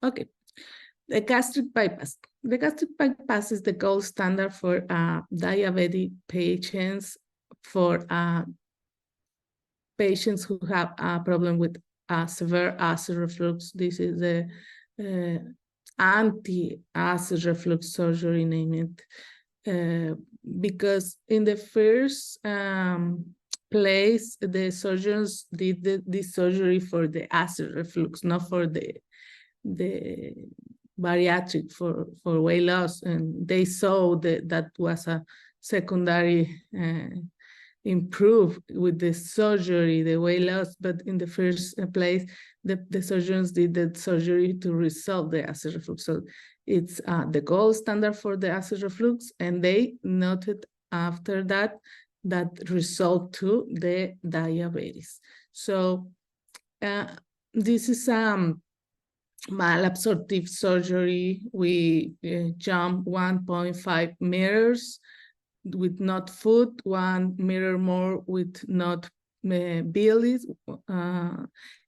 Speaker 3: Okay, the gastric bypass. The gastric bypass is the gold standard for diabetic patients, for patients who have a problem with severe acid reflux. This is the anti-acid reflux surgery, name it, because in the first place, the surgeons did this surgery for the acid reflux, not for the bariatric, for weight loss, and they saw that was a secondary improve with the surgery, the weight loss, but in the first place, the surgeons did the surgery to resolve the acid reflux. So it's the gold standard for the acid reflux, and they noted after that result to the diabetes. So this is malabsorptive surgery. We jump 1.5 meters with not food, 1 meter more with not bellies,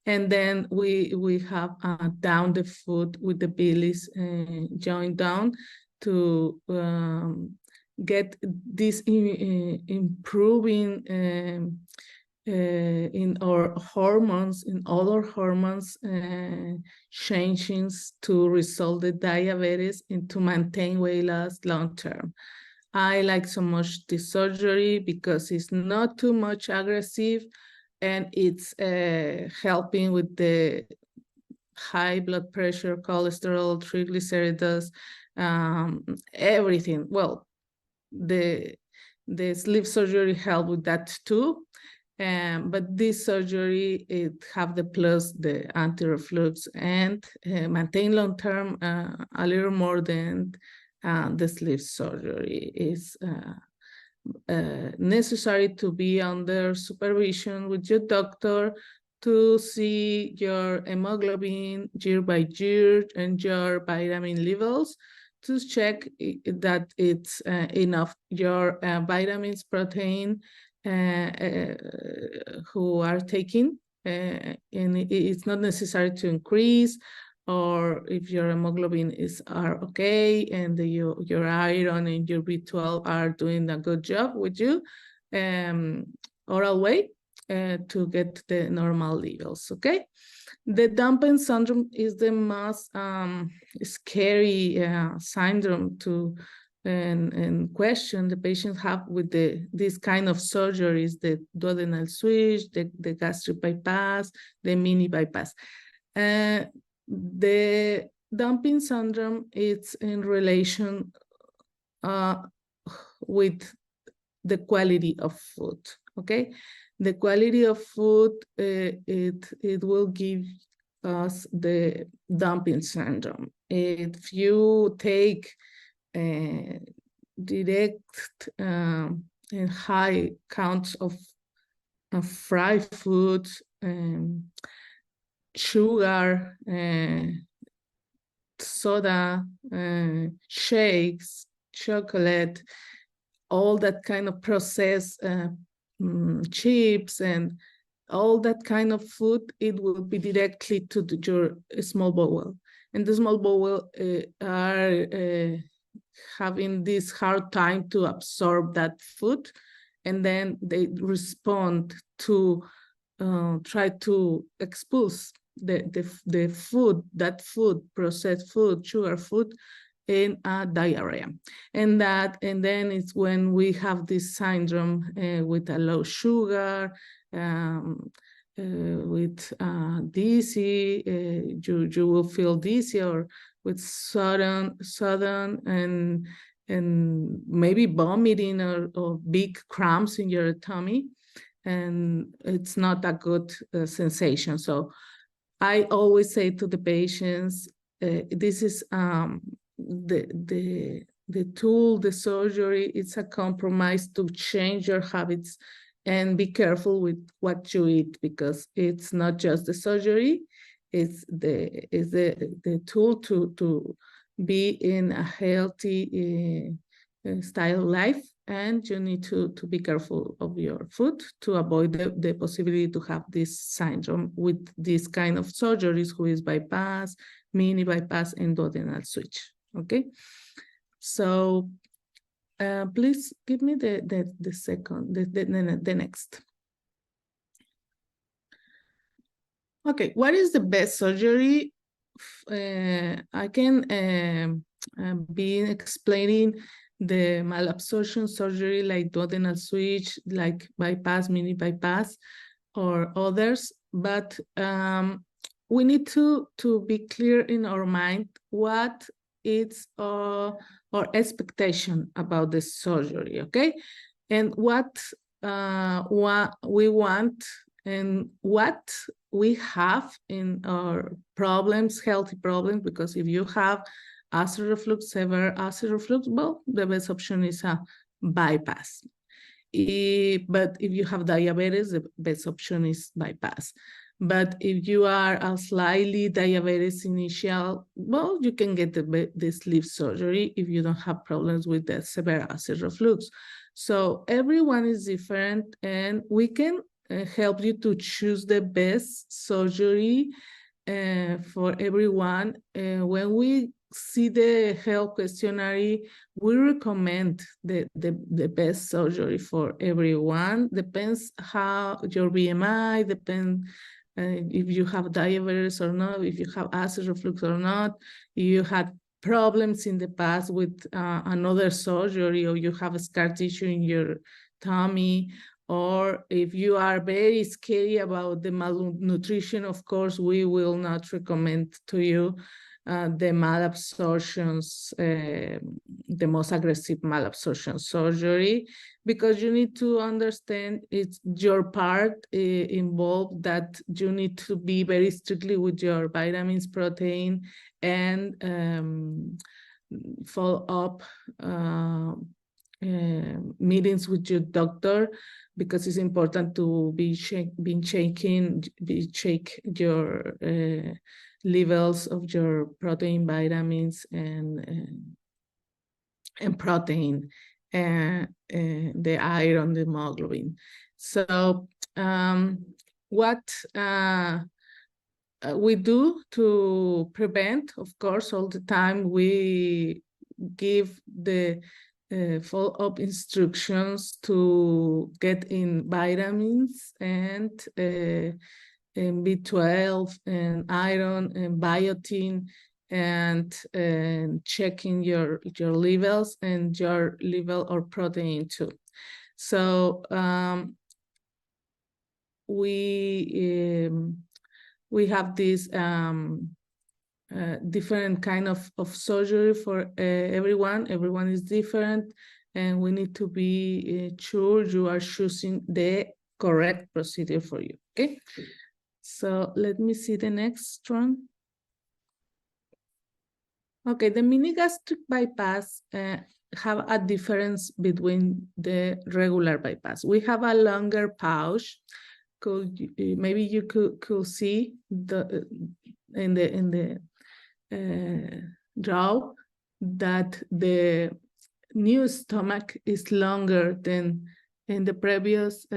Speaker 3: and then we have down the foot with the bellies joined down to get this improving in our hormones, in other hormones changes to resolve the diabetes and to maintain weight loss long term. I like so much this surgery because it's not too much aggressive, and it's helping with the high blood pressure, cholesterol, triglycerides, everything. Well, the sleeve surgery helped with that too. But this surgery, it have the plus, the anti-reflux, and maintain long-term a little more than the sleeve surgery is necessary to be under supervision with your doctor to see your hemoglobin year by year and your vitamin levels to check that it's enough, your vitamins, protein, who are taking, and it's not necessary to increase, or if your hemoglobin are okay and your iron and your B12 are doing a good job with you, oral way to get the normal levels, okay? The dumping syndrome is the most scary syndrome to and question the patients have with this kind of surgeries, the duodenal switch, the gastric bypass, the mini bypass. The dumping syndrome is in relation with the quality of food, okay? The quality of food, it will give us the dumping syndrome. If you take direct and high counts of fried food, sugar, soda, shakes, chocolate, all that kind of processed chips and all that kind of food, it will be directly to your small bowel. And the small bowel are having this hard time to absorb that food, and then they respond to try to expulse the food, that food, processed food, sugar food, in diarrhea. And then it's when we have this syndrome with a low sugar, with dizzy, you will feel dizzy, or with sudden and maybe vomiting or big cramps in your tummy, and it's not a good sensation. So I always say to the patients, this is the tool, the surgery, it's a compromise to change your habits and be careful with what you eat, because it's not just the surgery, it's the tool to be in a healthy style of life and you need to be careful of your food to avoid the possibility to have this syndrome with this kind of surgeries, who is bypass, mini bypass, and duodenal switch. Okay, so please give me the next. Okay, what is the best surgery? I can be explaining the malabsorption surgery like duodenal switch, like bypass, mini bypass, or others, but we need to be clear in our mind what is our expectation about the surgery, okay? And what we want and what we have in our problems, healthy problems, because if you have acid reflux, severe acid reflux, well, the best option is a bypass. But if you have diabetes, the best option is bypass. But if you are a slightly diabetes initial, well, you can get the sleeve surgery if you don't have problems with the severe acid reflux. So everyone is different, and we can help you to choose the best surgery for everyone. When we see the health questionnaire, we recommend the best surgery for everyone. Depends how your BMI, depends if you have diabetes or not, if you have acid reflux or not, if you had problems in the past with another surgery, or you have a scar tissue in your tummy, or if you are very scary about the malnutrition, of course, we will not recommend to you the malabsorptions, the most aggressive malabsorption surgery, because you need to understand it's your part involved, that you need to be very strictly with your vitamins, protein, and follow up meetings with your doctor, because it's important to be check your levels of your protein, vitamins, and protein, and the iron, the hemoglobin. So what we do to prevent, of course, all the time we give the follow-up instructions to get in vitamins and B12 and iron and biotin, and checking your levels and your level of protein too. So we have this different kind of surgery for everyone. Everyone is different, and we need to be sure you are choosing the correct procedure for you, okay? So let me see the next one. Okay, the mini gastric bypass have a difference between the regular bypass. We have a longer pouch. Maybe you could see the in the draw that the new stomach is longer than in the previous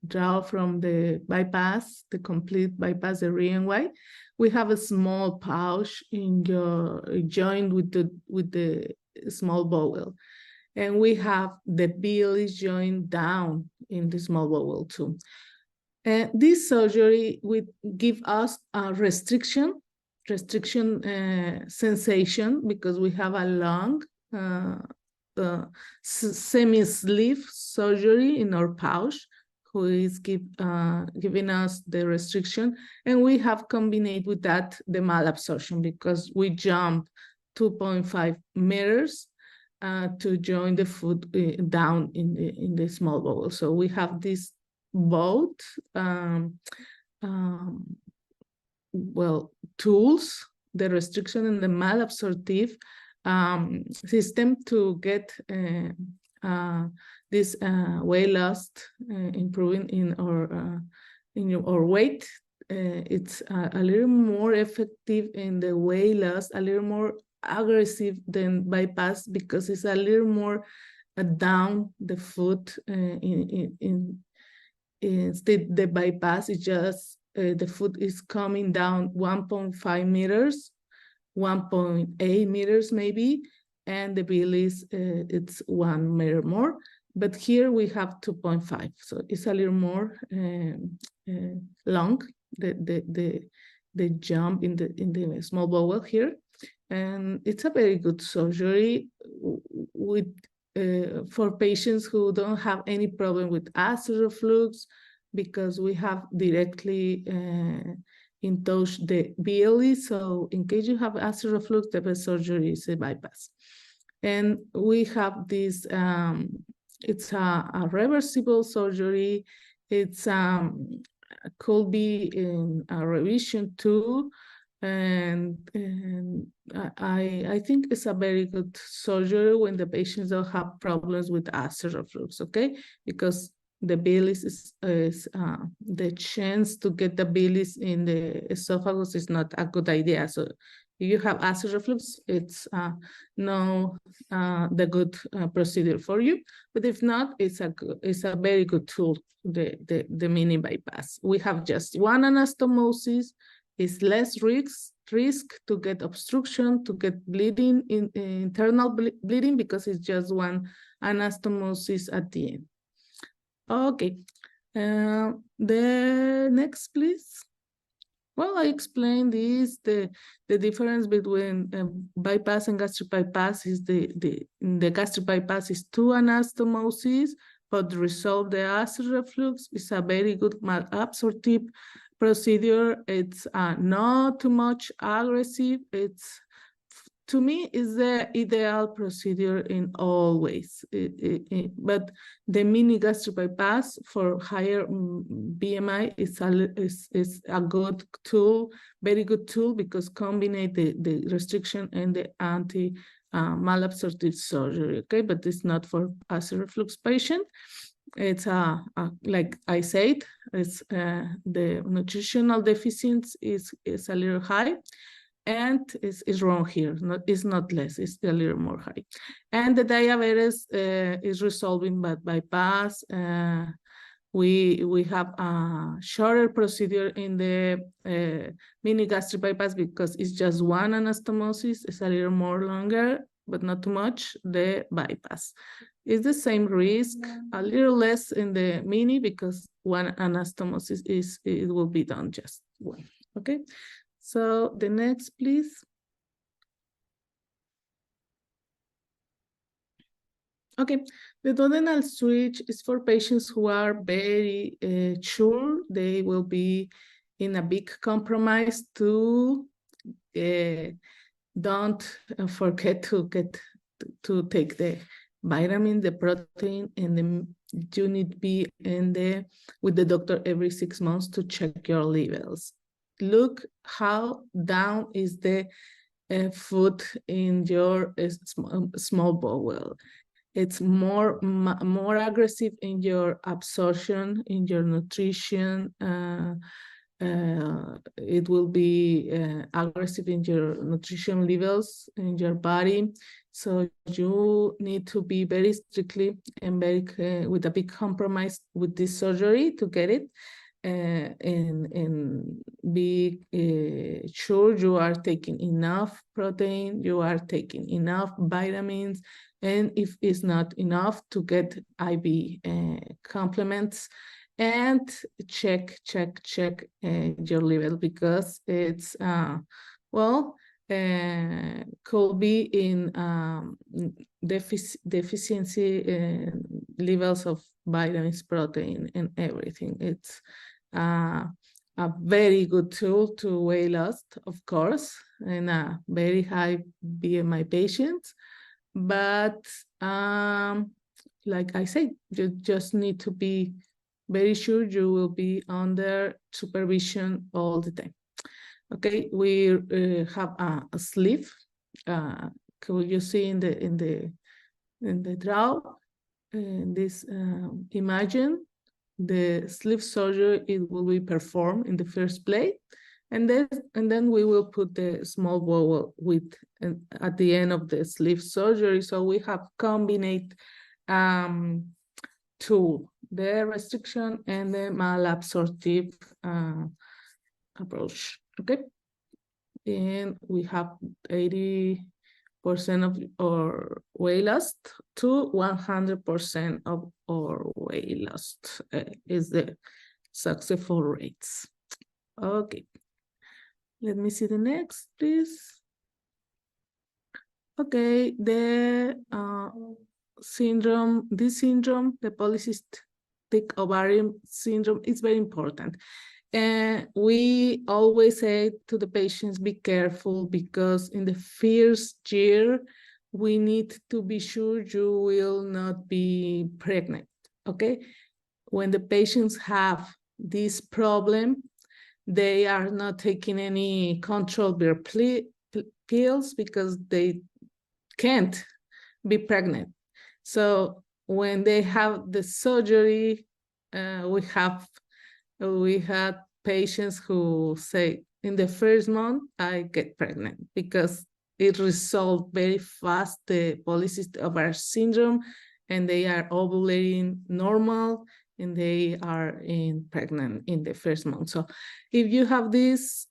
Speaker 3: draw from the bypass, the complete bypass, the red and white. We have a small pouch in your joint with the small bowel, and we have the biliary joint down in the small bowel too. This surgery would give us a restriction sensation, because we have a long semi-sleeve surgery in our pouch, who is giving us the restriction, and we have combined with that the malabsorption, because we jump 2.5 meters to join the food down in the small bowel. So we have this both tools, the restriction and the malabsorptive system, to get this weight loss, improving in our weight. It's a little more effective in the weight loss, a little more aggressive than bypass because it's a little more down the foot. Instead, the bypass is just the foot is coming down 1.5 meters, 1.8 meters maybe, and the bill is it's 1 meter more. But here we have 2.5, so it's a little more long. The jump in the small bowel here, and it's a very good surgery with for patients who don't have any problem with acid reflux, because we have directly in touch the BLE. So in case you have acid reflux, the best surgery is a bypass. And we have this, it's a reversible surgery. It's could be in a revision too. And I think it's a very good surgery when the patients don't have problems with acid reflux, okay? Because the bilis is the chance to get the bilis in the esophagus is not a good idea. So if you have acid reflux, it's the good procedure for you. But if not, it's a very good tool, the mini bypass. We have just one anastomosis. It's less risk to get obstruction, to get bleeding, internal bleeding, because it's just one anastomosis at the end. Okay, the next, please. Well, I explained this, the difference between bypass and gastric bypass is the gastric bypass is 2 anastomosis, but resolve the acid reflux. Is a very good malabsorptive procedure. It's not too much aggressive. It's, to me, is the ideal procedure in all ways. But the mini gastric bypass for higher BMI is a good tool, very good tool, because combine the restriction and the malabsorptive surgery, okay? But it's not for acid reflux patient. It's like I said, it's the nutritional deficiency is a little high, and is wrong here. It's not less, it's a little more high. And the diabetes is resolving by bypass. We have a shorter procedure in the mini gastric bypass because it's just one anastomosis. It's a little more longer, but not too much. The bypass is the same risk, a little less in the mini because one anastomosis it will be done just one. Okay, so the next, please. Okay, the duodenal switch is for patients who are very sure they will be in a big compromise to don't forget to take the vitamin, the protein, and the you need to be with the doctor every 6 months to check your levels. Look how down is the food in your small bowel. It's more aggressive in your absorption, in your nutrition. It will be aggressive in your nutrition levels in your body. So you need to be very strictly and very with a big compromise with this surgery to get it. And be sure you are taking enough protein, you are taking enough vitamins, and if it's not enough, to get IV complements, and check your level, because it's could be in deficiency levels of vitamins, protein, and everything. It's a very good tool to weight loss, of course, in a very high BMI patients. But like I said, you just need to be very sure you will be under supervision all the time. Okay, we have a sleeve. Could you see in the draw? This imagine the sleeve surgery, it will be performed in the first place. And then we will put the small bowel with at the end of the sleeve surgery. So we have combined tool, the restriction and the malabsorptive approach. Okay, and we have 80% of our weight loss to 100% of our weight loss is the successful rates. Okay, let me see the next, please. Okay, the syndrome, this syndrome, the polycystic ovarian syndrome, is very important. And we always say to the patients, be careful, because in the first year, we need to be sure you will not be pregnant, okay? When the patients have this problem, they are not taking any control their pills because they can't be pregnant. So when they have the surgery, we had patients who say, in the first month, I get pregnant because it resolved very fast the polycystic ovarian syndrome, and they are ovulating normal, and they are pregnant in the first month. So if you have this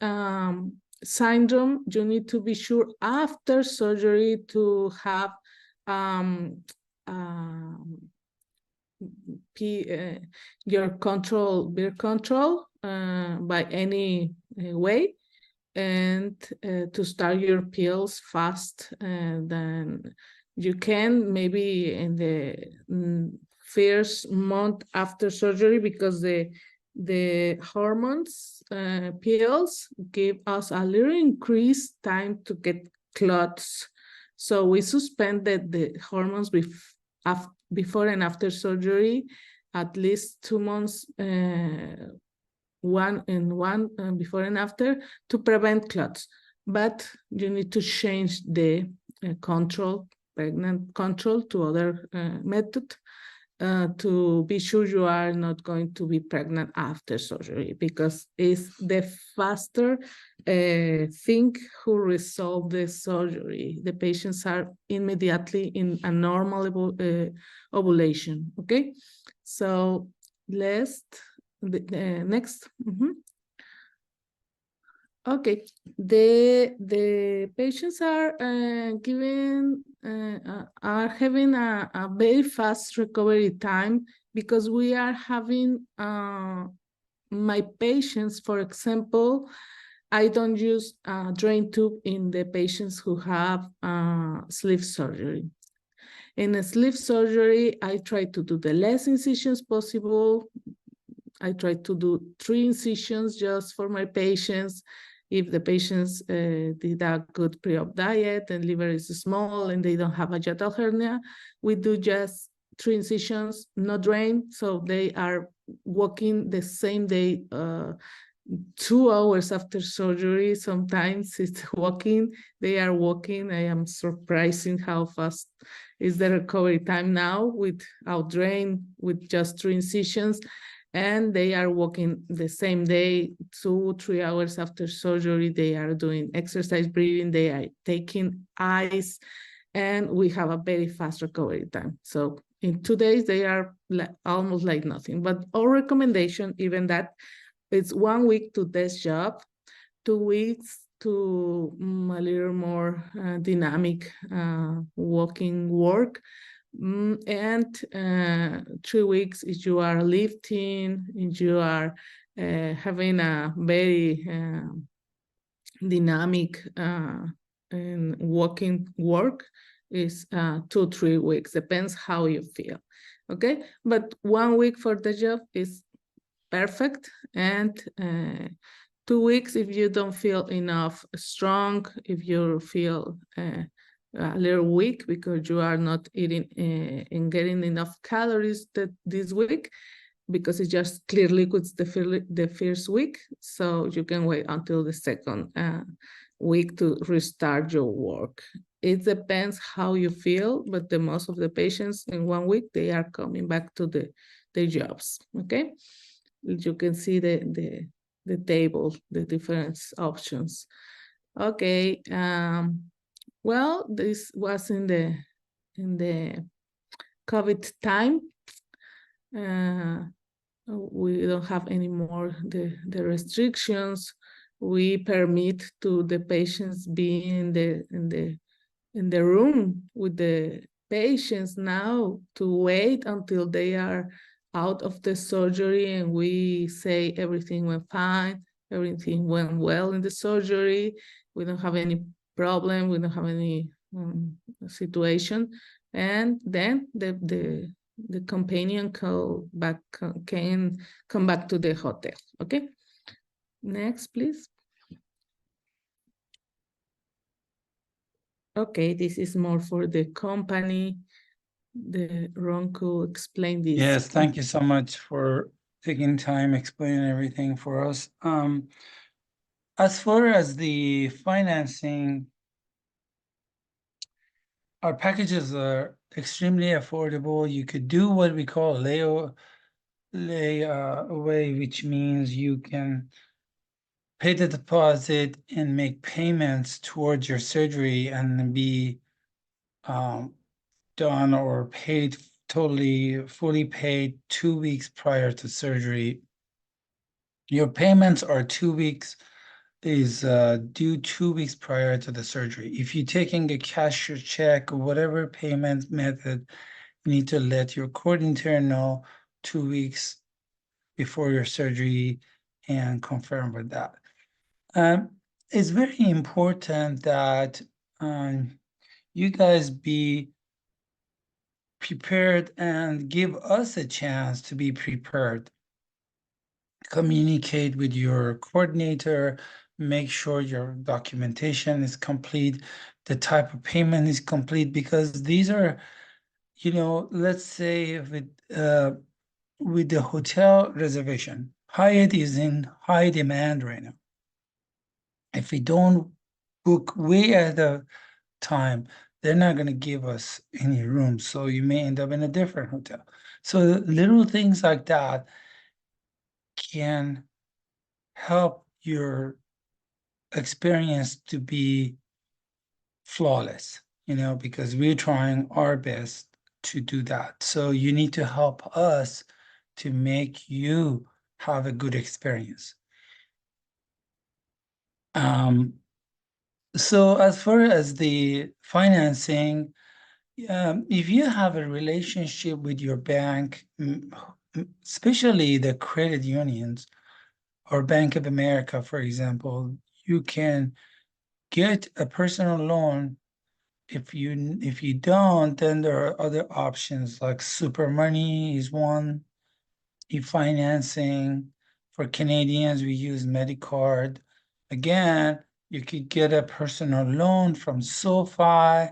Speaker 3: syndrome, you need to be sure after surgery to have your birth control by any way, and to start your pills fast, then you can maybe in the first month after surgery, because the hormones pills give us a little increased time to get clots. So we suspended the hormones before and after surgery, at least 2 months, one before and after, to prevent clots. But you need to change the pregnant control to other method to be sure you are not going to be pregnant after surgery, because it's the faster thing who resolve the surgery. The patients are immediately in a normal ovulation. Okay, so next. Okay, the patients are having a very fast recovery time, because we are having my patients, for example, I don't use a drain tube in the patients who have sleeve surgery. In a sleeve surgery, I try to do the less incisions possible. I try to do 3 incisions just for my patients. If the patients did a good pre-op diet and liver is small and they don't have a hiatal hernia, we do just 3 incisions, no drain. So they are walking the same day, 2 hours after surgery. Sometimes it's walking, they are walking. I am surprising how fast is the recovery time now without drain, with just 3 incisions. And they are walking the same day, 2-3 hours after surgery. They are doing exercise breathing, they are taking ice, and we have a very fast recovery time. So in 2 days, they are almost like nothing. But our recommendation, even that, it's 1 week to desk job, 2 weeks to a little more dynamic walking work. And 3 weeks if you are lifting, if you are having a very dynamic and walking work, is 2-3 weeks, depends how you feel. Okay, but 1 week for the job is perfect, and 2 weeks if you don't feel enough strong, if you feel a little weak because you are not eating and getting enough calories this week, because it's just clear liquids the first week. So you can wait until the second week to restart your work. It depends how you feel, but the most of the patients in 1 week, they are coming back to their jobs. Okay, you can see the table, the different options. Okay, well, this was in the COVID time. We don't have any more the restrictions. We permit to the patients be in the room with the patients now to wait until they are out of the surgery, and we say everything went fine, everything went well in the surgery. We don't have any problem. We don't have any situation, and then the companion can come back to the hotel. Okay, next, please. Okay, this is more for the company. Ron could explain this.
Speaker 1: Yes, thank you so much for taking time explaining everything for us. As far as the financing, our packages are extremely affordable. You could do what we call lay away, which means you can pay the deposit and make payments towards your surgery and be done or paid fully paid 2 weeks prior to surgery. Your payments are 2 weeks due 2 weeks prior to the surgery. If you're taking a cash or check or whatever payment method, you need to let your coordinator know 2 weeks before your surgery and confirm with that. It's very important that you guys be prepared and give us a chance to be prepared. Communicate with your coordinator, make sure your documentation is complete, the type of payment is complete, because these are, let's say with the hotel reservation, Hyatt is in high demand right now. If we don't book way ahead of time, they're not going to give us any rooms. So you may end up in a different hotel. So little things like that can help your experience to be flawless, because we're trying our best to do that. So you need to help us to make you have a good experience. So as far as the financing, if you have a relationship with your bank, especially the credit unions or Bank of America, for example, you can get a personal loan. If you don't, then there are other options like Super Money is one. E-financing. For Canadians, we use Medicard. Again, you could get a personal loan from SoFi,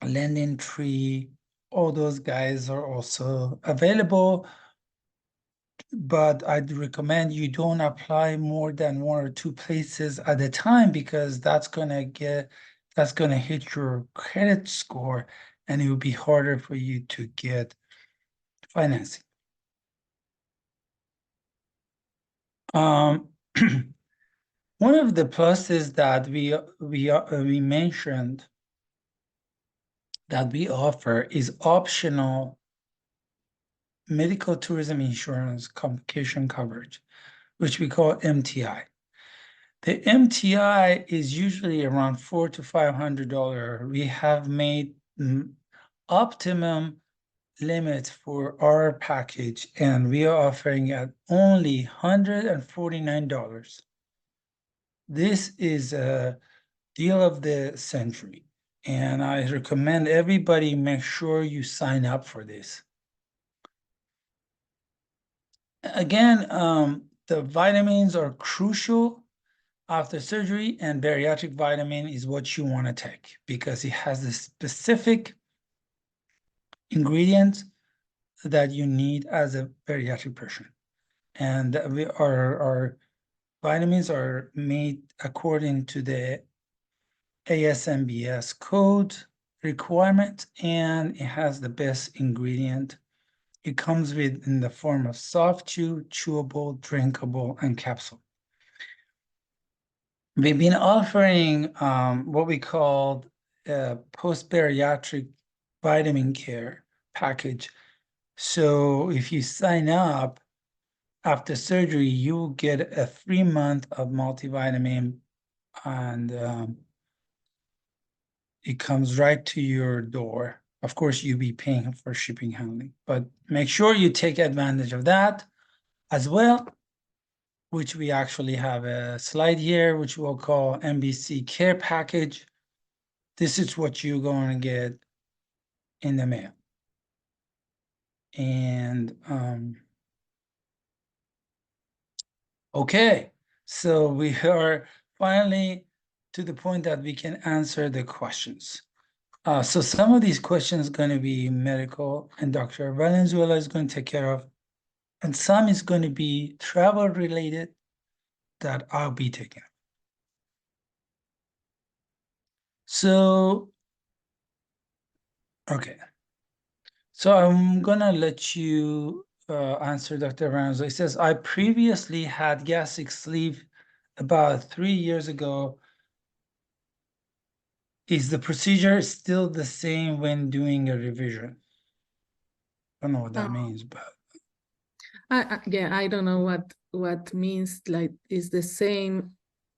Speaker 1: Lending Tree. All those guys are also available, but I'd recommend you don't apply more than 1 or 2 places at a time, because that's gonna hit your credit score, and it will be harder for you to get financing. One of the pluses that we mentioned that we offer is optional medical tourism insurance complication coverage, which we call MTI. The MTI is usually around $400 to $500. We have made optimum limits for our package, and we are offering at only $149. This is a deal of the century, and I recommend everybody make sure you sign up for this. Again, the vitamins are crucial after surgery, and bariatric vitamin is what you want to take because it has the specific ingredients that you need as a bariatric person. And our vitamins are made according to the ASMBS code requirement, and it has the best ingredient It comes in the form of soft chew, chewable, drinkable, and capsule. We've been offering what we called a post-bariatric vitamin care package. So if you sign up after surgery, you will get a 3-month of multivitamin, and it comes right to your door. Of course, you'll be paying for shipping handling, but make sure you take advantage of that as well, which we actually have a slide here, which we'll call MBC Care Package. This is what you're going to get in the mail. And okay, so we are finally to the point that we can answer the questions. So some of these questions are going to be medical, and Dr. Valenzuela is going to take care of, and some is going to be travel related that I'll be taking. So, okay. So I'm gonna let you answer Dr. Valenzuela. It says, I previously had gastric sleeve about 3 years ago. Is the procedure still the same when doing a revision? I don't know what that means, but
Speaker 3: Yeah, I don't know what means like is the same.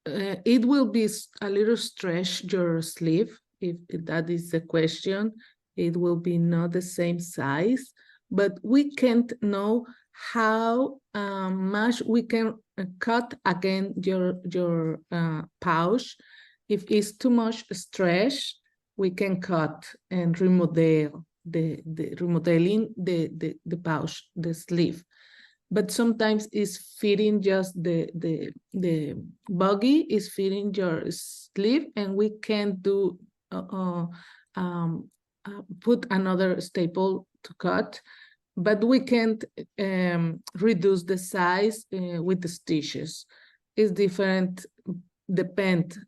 Speaker 3: It will be a little stretch your sleeve, if that is the question. It will be not the same size, but we can't know how much we can cut again your pouch. If it's too much stretch, we can cut and remodeling the pouch, the sleeve. But sometimes it's fitting just the buggy is fitting your sleeve, and we can't do put another staple to cut, but we can't reduce the size with the stitches. It's different, depend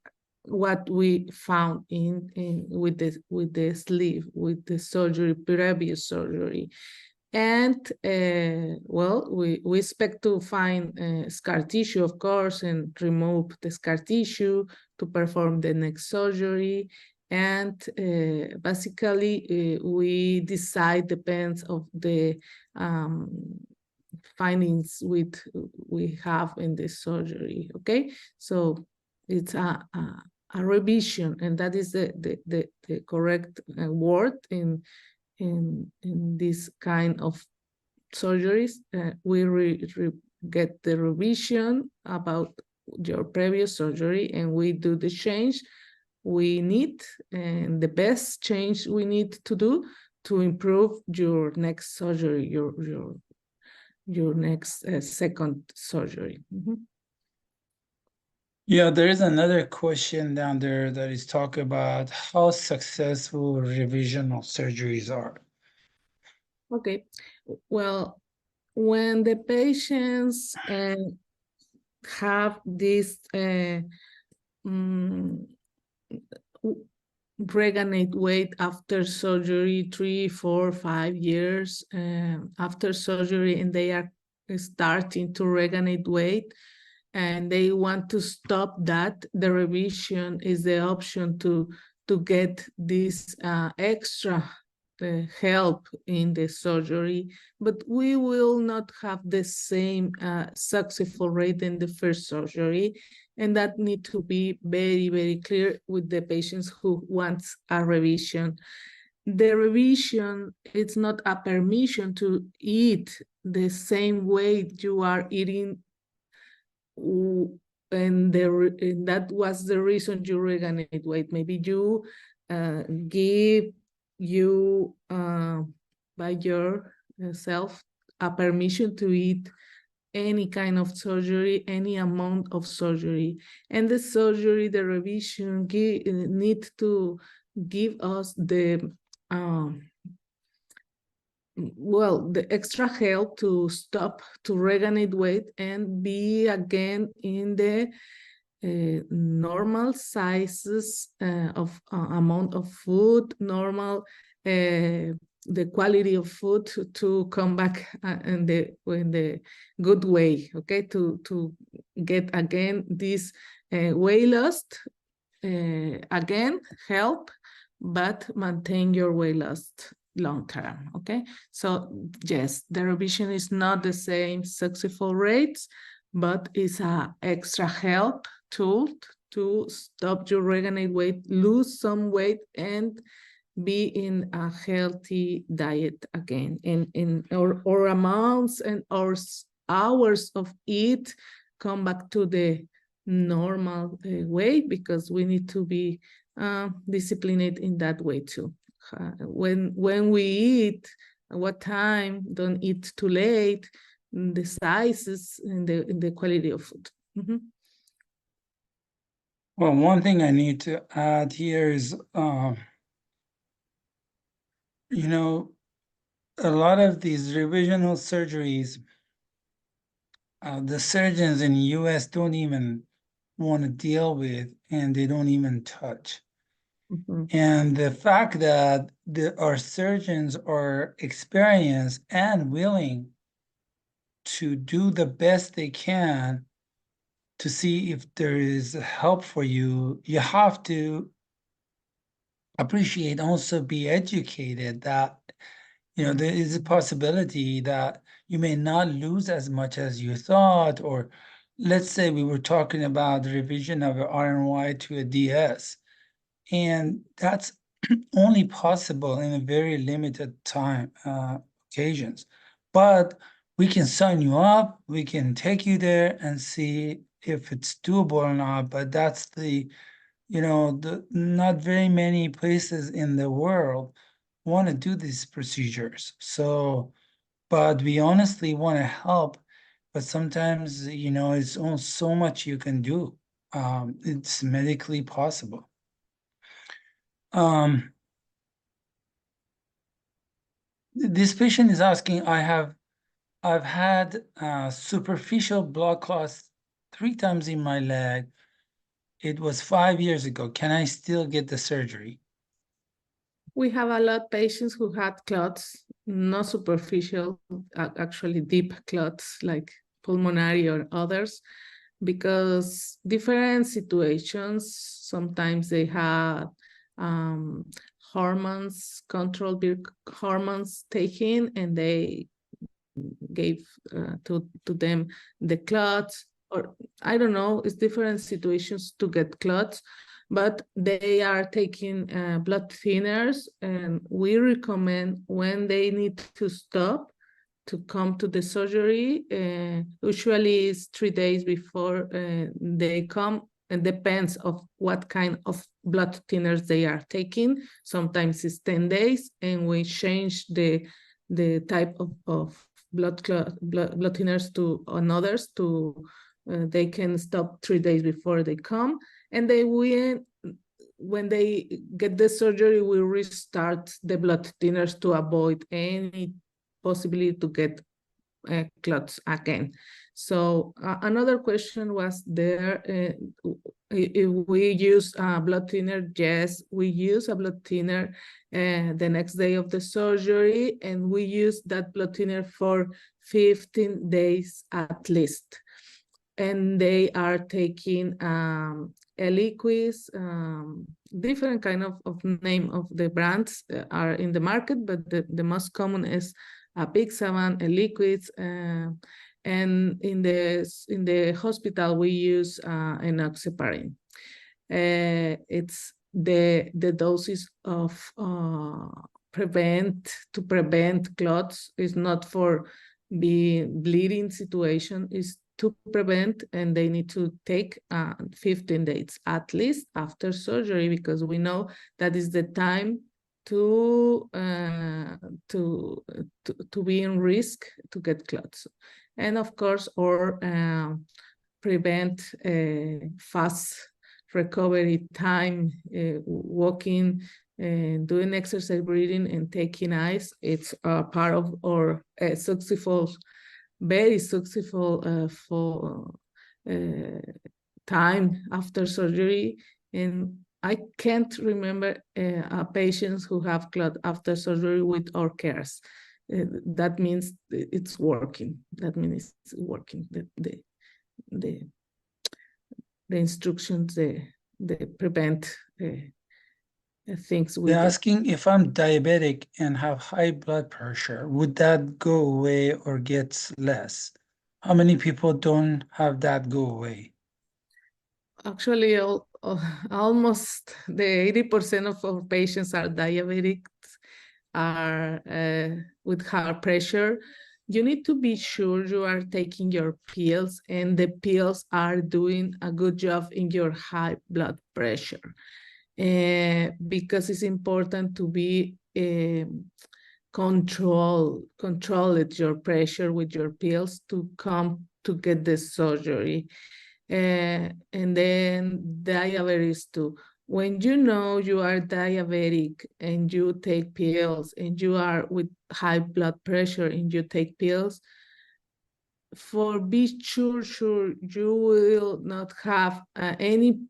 Speaker 3: what we found in with the sleeve, with the surgery, previous surgery. And well, we expect to find scar tissue, of course, and remove the scar tissue to perform the next surgery. And basically, we decide, depends of the findings we have in the surgery. Okay, so it's a revision, and that is the correct word in this kind of surgeries. We get the revision about your previous surgery, and we do the change we need, and the best change we need to do to improve your next surgery, your next second surgery. Mm-hmm.
Speaker 1: Yeah, there is another question down there that is talking about how successful revisional surgeries are.
Speaker 3: Okay, well, when the patients have this regained weight after surgery, 3, 4, 5 years after surgery, and they are starting to regain weight, and they want to stop that, the revision is the option to get this extra help in the surgery, but we will not have the same successful rate in the first surgery, and that need to be very, very clear with the patients who wants a revision. The revision, it's not a permission to eat the same way you are eating, and that was the reason you regained weight. Maybe you give you by yourself a permission to eat any kind of surgery, any amount of surgery, and the surgery, the revision need to give us the well, the extra help to stop to regain weight and be again in the normal sizes of amount of food, normal the quality of food to come back in the good way, okay, to get again this weight loss, again help, but maintain your weight loss long term, okay? So yes, the revision is not the same successful rates, but it's a extra help tool to stop your regained weight, lose some weight, and be in a healthy diet again, in our amounts and our hours of eat come back to the normal way, because we need to be disciplined in that way too. When we eat, what time, don't eat too late, the sizes and the quality of food.
Speaker 1: Well, one thing I need to add here is, you know, a lot of these revisional surgeries, the surgeons in the US don't even want to deal with, and they don't even touch. And the fact that our surgeons are experienced and willing to do the best they can to see if there is help for you, you have to appreciate, also be educated that, you know, there is a possibility that you may not lose as much as you thought. Or let's say we were talking about the revision of an RNY to a DS, and that's only possible in a very limited time occasions. But we can sign you up, we can take you there and see if it's doable or not. But that's the, you know, the not very many places in the world want to do these procedures. So, but we honestly want to help, but sometimes, you know, it's only so much you can do. It's medically possible. This patient is asking, I've had superficial blood clots 3 times in my leg. It was 5 years ago. Can I still get the surgery?
Speaker 3: We have a lot of patients who had clots, not superficial, actually deep clots like pulmonary or others, because different situations, sometimes they have hormones, controlled hormones taken, and they gave to them the clots, or I don't know, it's different situations to get clots, but they are taking blood thinners, and we recommend when they need to stop to come to the surgery. Usually it's 3 days before they come. It depends of what kind of blood thinners they are taking. Sometimes it's 10 days, and we change the type of blood thinners to others to they can stop 3 days before they come. And they will, when they get the surgery, we restart the blood thinners to avoid any possibility to get clots again. So another question was there, if we use a blood thinner. Yes, we use a blood thinner the next day of the surgery, and we use that blood thinner for 15 days at least. And they are taking liquids, different kind of name of the brands are in the market, but the most common is Apixaban, liquids, and in the hospital we use enoxaparin. It's the doses of to prevent clots. Is not for being bleeding situation, is to prevent, and they need to take 15 days at least after surgery, because we know that is the time to be in risk to get clots. And of course, or prevent fast recovery time, walking, doing exercise, breathing, and taking ice. It's a part of our successful, very successful for time after surgery. And I can't remember patients who have clot after surgery with our cares. That means it's working. That means it's working. The instructions, they prevent things with
Speaker 1: They're asking if I'm diabetic and have high blood pressure, would that go away or get less? How many people don't have that go away?
Speaker 3: Actually, almost the 80% of our patients are diabetics, are with high pressure. You need to be sure you are taking your pills and the pills are doing a good job in your high blood pressure. Because it's important to be control your pressure with your pills to come to get the surgery. And then diabetes too. When you know you are diabetic and you take pills and you are with high blood pressure and you take pills, for be sure you will not have any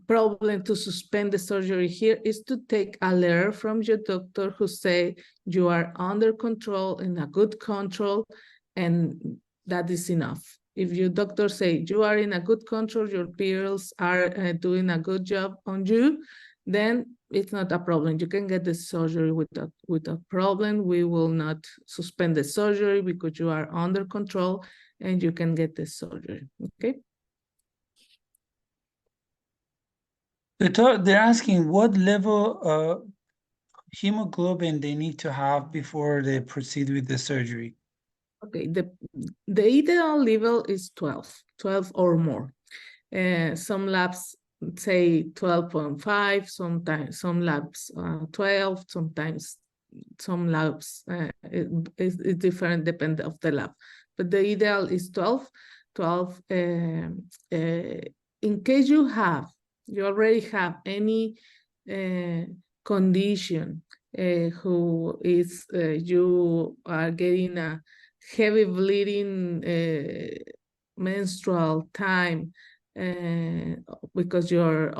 Speaker 3: problem to suspend the surgery here is to take a letter from your doctor who say you are under control, in a good control, and that is enough. If your doctor say you are in a good control, your pills are doing a good job on you, then it's not a problem. You can get the surgery without problem. We will not suspend the surgery because you are under control and you can get the surgery, okay?
Speaker 1: They're asking what level of hemoglobin they need to have before they proceed with the surgery.
Speaker 3: Okay, the ideal level is 12 or more. Some labs say 12.5, sometimes some labs 12, sometimes some labs it's different, depending of the lab. But the ideal is 12. In case you already have any condition who is you are getting a heavy bleeding menstrual time because your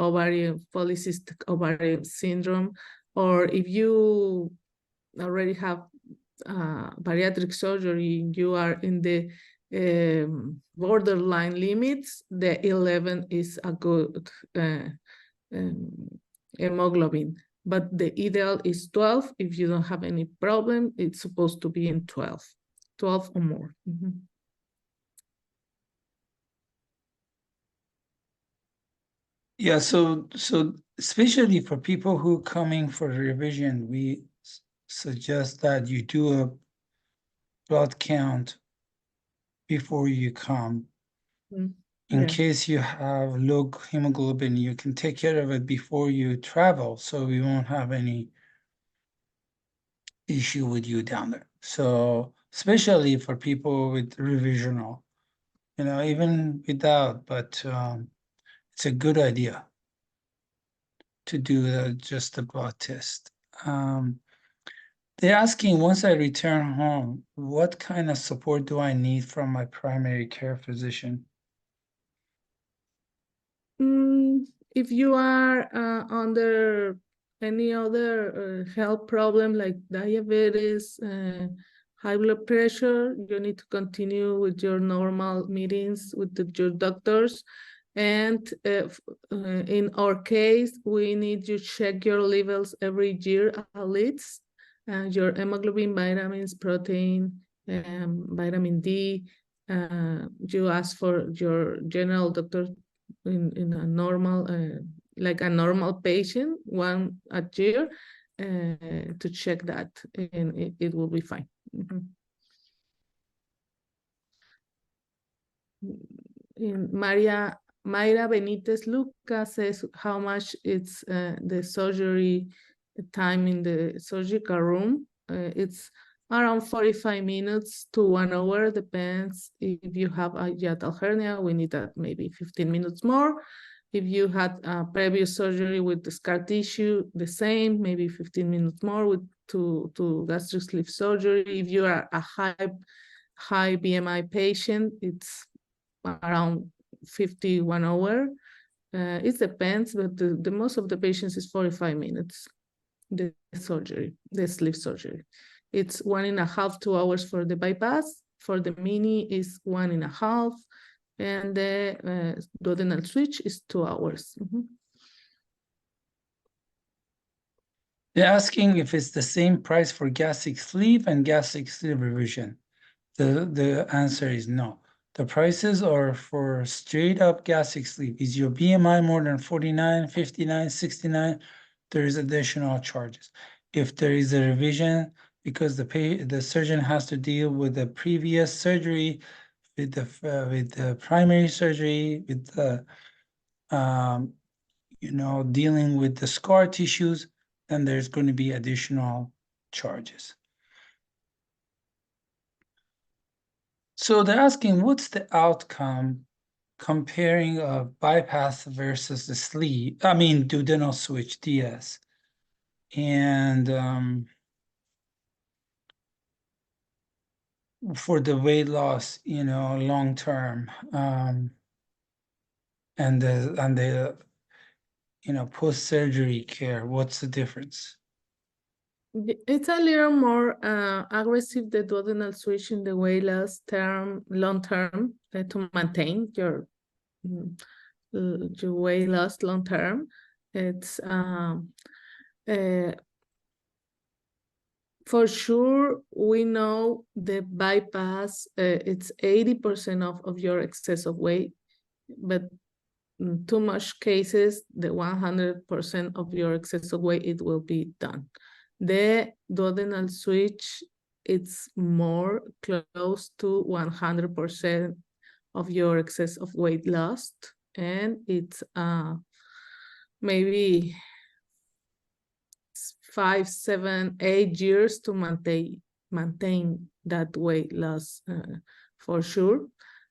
Speaker 3: polycystic ovarian syndrome, or if you already have bariatric surgery, you are in the borderline limits, the 11 is a good hemoglobin. But the ideal is 12. If you don't have any problem, it's supposed to be in 12 or more. Mm-hmm.
Speaker 1: Yeah, so especially for people who coming for revision, we suggest that you do a blood count before you come. In case you have low hemoglobin, you can take care of it before you travel, so we won't have any issue with you down there. So especially for people with revisional, even without, but it's a good idea to do just the blood test. They're asking, once I return home, what kind of support do I need from my primary care physician?
Speaker 3: If you are under any other health problem like diabetes, high blood pressure, you need to continue with your normal meetings with your doctors. And in our case, we need you check your levels every year at least, your hemoglobin, vitamins, protein, vitamin D. You ask for your general doctor in a normal, like a normal patient, one a year, to check that, and it will be fine. Mm-hmm. Mayra Benitez Lucas says how much it's the surgery time in the surgical room. It's around 45 minutes to 1 hour, depends. If you have a hiatal hernia, we need that maybe 15 minutes more. If you had a previous surgery with the scar tissue, the same, maybe 15 minutes more with to gastric sleeve surgery. If you are a high BMI patient, it's around 51 hour. It depends, but the most of the patients is 45 minutes, the surgery, the sleeve surgery. It's 1.5 to 2 hours for the bypass. For the mini is 1.5, and the duodenal switch is 2 hours.
Speaker 1: They're asking if it's the same price for gastric sleeve and gastric sleeve revision. The answer is no. The prices are for straight up gastric sleeve. Is your BMI more than 49, 59, 69? There is additional charges. If there is a revision, because the surgeon has to deal with the previous surgery, with the primary surgery, with the dealing with the scar tissues, then there's going to be additional charges. So they're asking, what's the outcome comparing a bypass versus the sleeve? I mean, duodenal switch, DS. And for the weight loss, long term, and the post-surgery care, what's the difference?
Speaker 3: It's a little more aggressive, the duodenal switch, in the way long term, to maintain your weight loss long term. It's for sure, we know the bypass, it's 80% of your excess of weight, but in too much cases, the 100% of your excess of weight, it will be done. The duodenal switch, it's more close to 100% of your excess of weight lost, and it's maybe 5, 7, 8 years to maintain that weight loss for sure.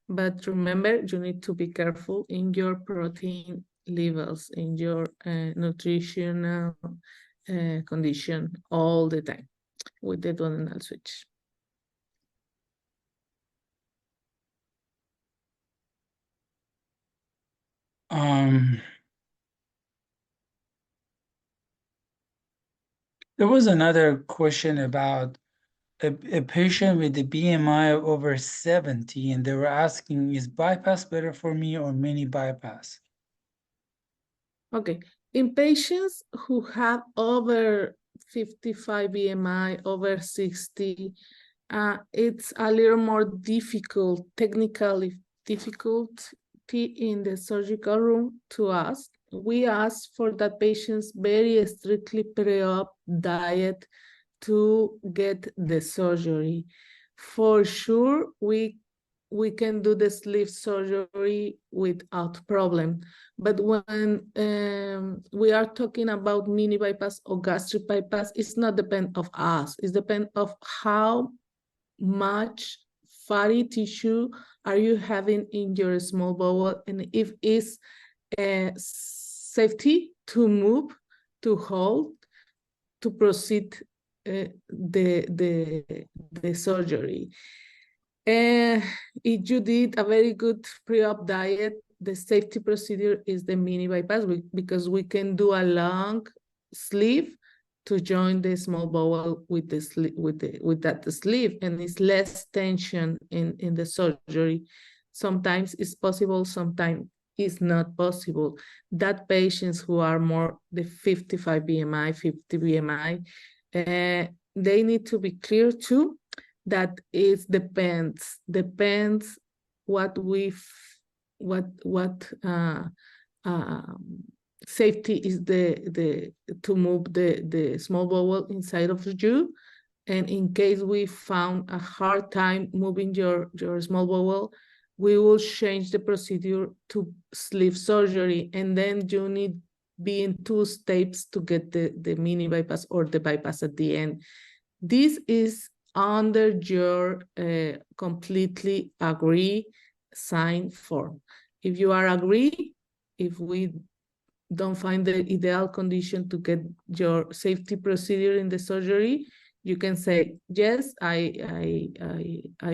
Speaker 3: But remember, you need to be careful in your protein levels, in your nutritional condition all the time with the duodenal switch.
Speaker 1: There was another question about a patient with the BMI of over 70, and they were asking, is bypass better for me or mini bypass?
Speaker 3: Okay, in patients who have over 55 BMI, over 60, it's a little more difficult, technically difficult in the surgical room to ask. We ask for that patient's very strictly pre-op diet to get the surgery. For sure, we can do the sleeve surgery without problem. But when we are talking about mini bypass or gastric bypass, it's not depend of us. It's depend of how much fatty tissue are you having in your small bowel, and if it's safety to move, to hold, to proceed the surgery. If you did a very good pre-op diet, the safety procedure is the mini bypass, because we can do a long sleeve to join the small bowel with the sleeve, and it's less tension in the surgery. Sometimes it's possible, sometimes it's not possible. That patients who are more the 55 BMI, 50 BMI, they need to be clear too that it depends what safety is the to move the small bowel inside of you. And in case we found a hard time moving your small bowel, we will change the procedure to sleeve surgery, and then you need be in 2 steps to get the mini bypass or the bypass at the end. This is under your completely agree sign form. If you are agree, if we don't find the ideal condition to get your safety procedure in the surgery, you can say, yes, I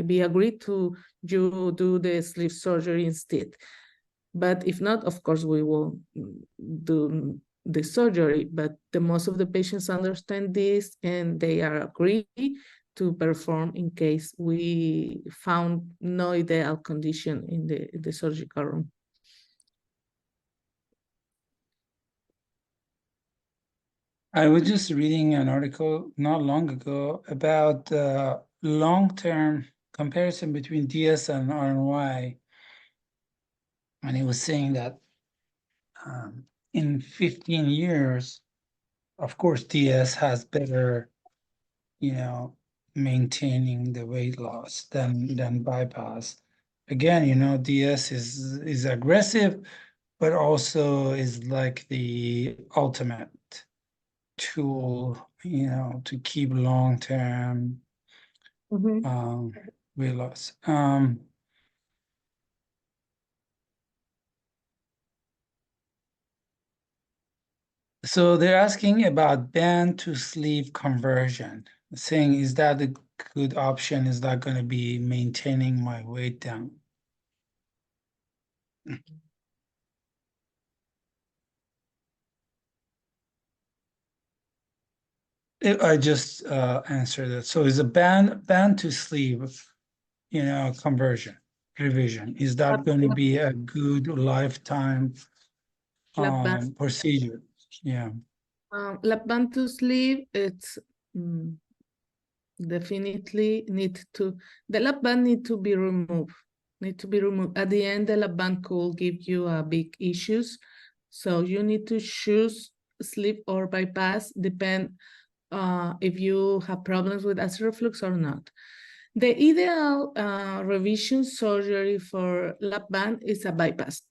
Speaker 3: be agreed to you do the sleeve surgery instead. But if not, of course, we will do the surgery. But the most of the patients understand this and they are agree to perform in case we found no ideal condition in the surgical room.
Speaker 1: I was just reading an article not long ago about long-term comparison between DS and RNY. And he was saying that in 15 years, of course, DS has better, maintaining the weight loss than bypass. Again, DS is aggressive, but also is like the ultimate tool, to keep long-term weight loss. So they're asking about band to sleeve conversion, saying, is that a good option? Is that going to be maintaining my weight down? I just answered it. So is a band to sleeve, conversion, revision, is that going to be a good lifetime procedure? Yeah.
Speaker 3: Lap band to sleeve, it's definitely the lap band need to be removed. At the end, the lap band could give you big issues. So you need to choose sleep or bypass, depend if you have problems with acid reflux or not. The ideal revision surgery for lap band is a bypass,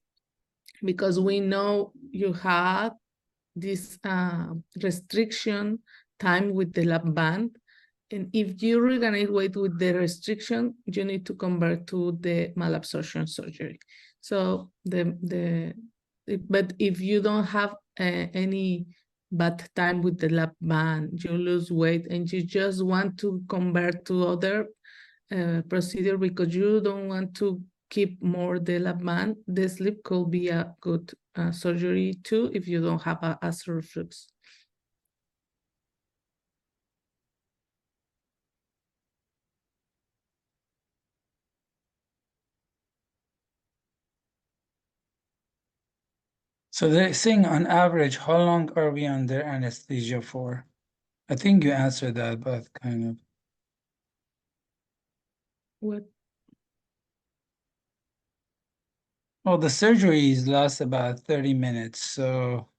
Speaker 3: because we know you have this restriction time with the lap band. And if you regain weight with the restriction, you need to convert to the malabsorption surgery. So but if you don't have any bad time with the lap band, you lose weight and you just want to convert to other procedure because you don't want to keep more the lap band, the sleep could be a good surgery too if you don't have acid reflux.
Speaker 1: So they're saying on average, how long are we under anesthesia for? I think you answered that, but kind of.
Speaker 3: What?
Speaker 1: Well, the surgeries last about 30 minutes, so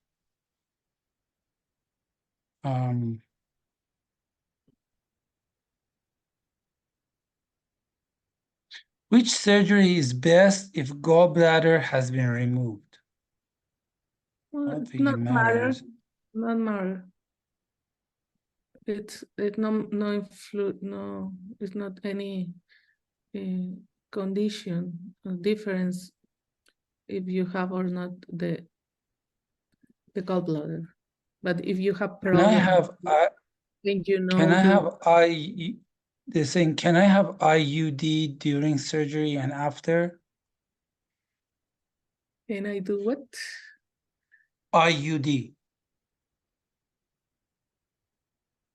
Speaker 1: which surgery is best if gallbladder has been removed? I don't think it matters.
Speaker 3: Not matter. It's it's not any condition difference if you have or not the gallbladder. But if you have
Speaker 1: Can I
Speaker 3: problems,
Speaker 1: have
Speaker 3: then
Speaker 1: they're saying, can I have IUD during surgery and after?
Speaker 3: Can I do what?
Speaker 1: IUD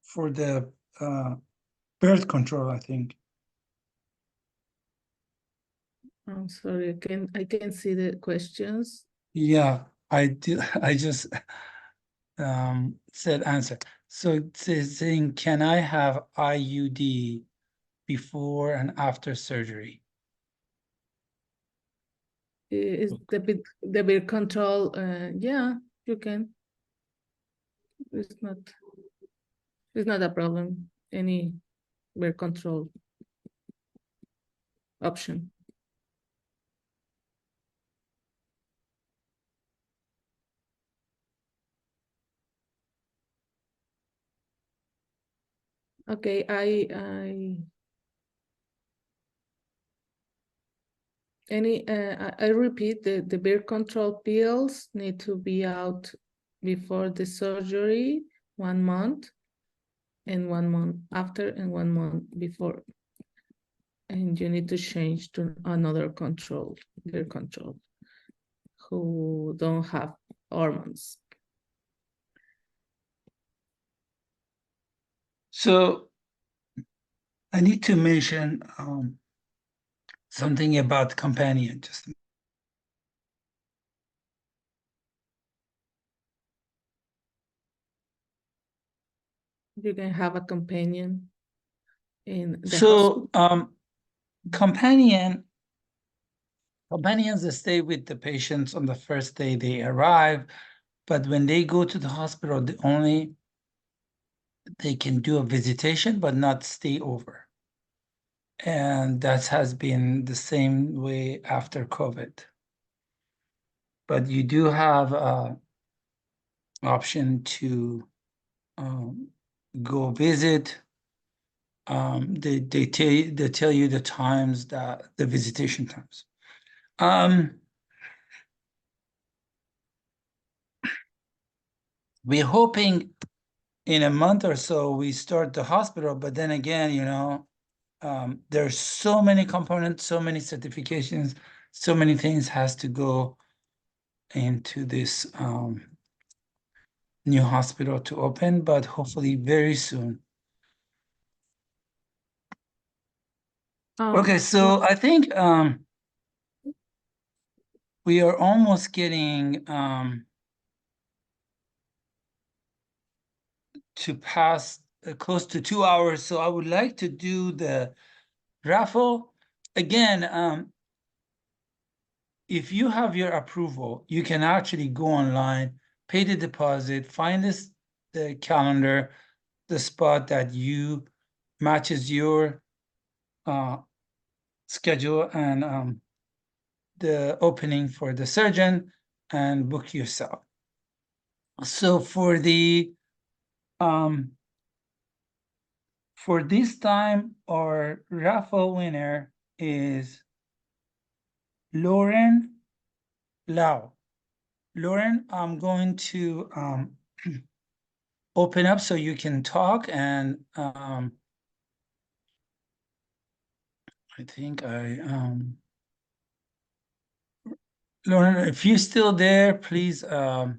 Speaker 1: for the birth control, I think.
Speaker 3: I'm sorry, I can see the questions.
Speaker 1: Yeah, I did. I just said answer. So it's saying, can I have IUD before and after surgery?
Speaker 3: Is the birth control? Yeah, you can. It's not a problem. Any birth control option. Okay, I repeat, the birth control pills need to be out before the surgery, 1 month, and 1 month after, and 1 month before. And you need to change to another control, birth control. who don't have hormones.
Speaker 1: So I need to mention something about companion. Just
Speaker 3: You can have a companion in the
Speaker 1: so
Speaker 3: hospital.
Speaker 1: companions that stay with the patients on the first day they arrive, but when they go to the hospital, they can do a visitation but not stay over. And that has been the same way after COVID. But you do have a option to go visit. They tell you the times, that the visitation times. We're hoping in a month or so we start the hospital, but then again, you know, there's so many components, so many certifications, so many things has to go into this new hospital to open, but hopefully very soon. Okay, so I think we are almost getting to pass close to 2 hours, so I would like to do the raffle again. If you have your approval, you can actually go online, pay the deposit, find the calendar, the spot that you matches your schedule and the opening for the surgeon, and book yourself. So for this time, our raffle winner is Lauren Lau. Lauren, I'm going to open up so you can talk, and I think Lauren, if you're still there, please
Speaker 4: No,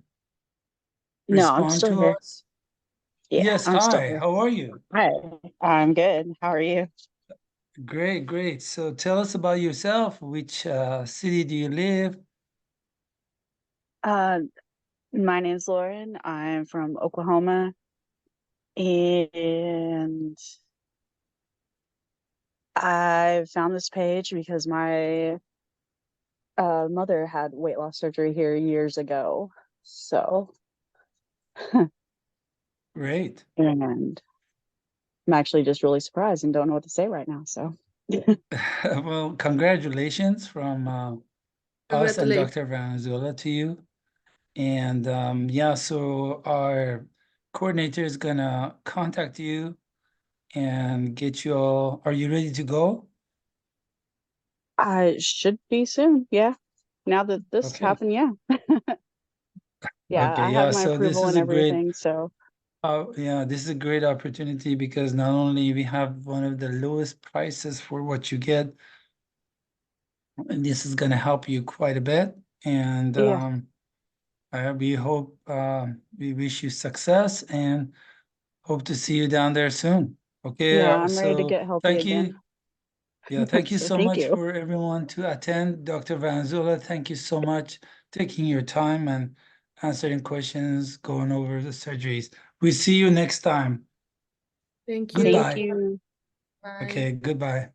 Speaker 4: I'm
Speaker 1: respond
Speaker 4: still
Speaker 1: to
Speaker 4: here.
Speaker 1: us.
Speaker 4: Yeah,
Speaker 1: Yes,
Speaker 4: I'm still
Speaker 1: hi,
Speaker 4: here.
Speaker 1: how are you?
Speaker 4: Hi, I'm good. How are you?
Speaker 1: Great, great. So tell us about yourself. Which city do you live?
Speaker 4: Uh, my name's Lauren. I'm from Oklahoma, and I found this page because my mother had weight loss surgery here years ago. So,
Speaker 1: Great.
Speaker 4: and I'm actually just really surprised and don't know what to say right now. So,
Speaker 1: Well, congratulations from us and
Speaker 3: Congratulations.
Speaker 1: Dr. Valenzuela to you. And yeah, so our coordinator is gonna contact you and get you all. Are you ready to go?
Speaker 4: I should be soon. Yeah. Now that this
Speaker 1: Okay.
Speaker 4: happened, yeah. Yeah,
Speaker 1: Okay,
Speaker 4: I have
Speaker 1: yeah,
Speaker 4: my
Speaker 1: so this
Speaker 4: approval
Speaker 1: is
Speaker 4: and
Speaker 1: a great
Speaker 4: everything. So,
Speaker 1: yeah, this is a great opportunity because not only we have one of the lowest prices for what you get, and this is gonna help you quite a bit. And
Speaker 4: yeah.
Speaker 1: we hope we wish you success and hope to see you down there soon. Okay,
Speaker 4: Yeah, I'm ready to
Speaker 1: so
Speaker 4: get healthy
Speaker 1: thank
Speaker 4: again.
Speaker 1: you. Yeah, thank you
Speaker 4: So
Speaker 1: so
Speaker 4: thank
Speaker 1: much
Speaker 4: you.
Speaker 1: for everyone to attend. Dr. Valenzuela, thank you so much taking your time and answering questions, going over the surgeries. We see you next time.
Speaker 3: Thank you.
Speaker 4: Thank
Speaker 1: Goodbye.
Speaker 4: you.
Speaker 3: Bye.
Speaker 1: Okay, goodbye.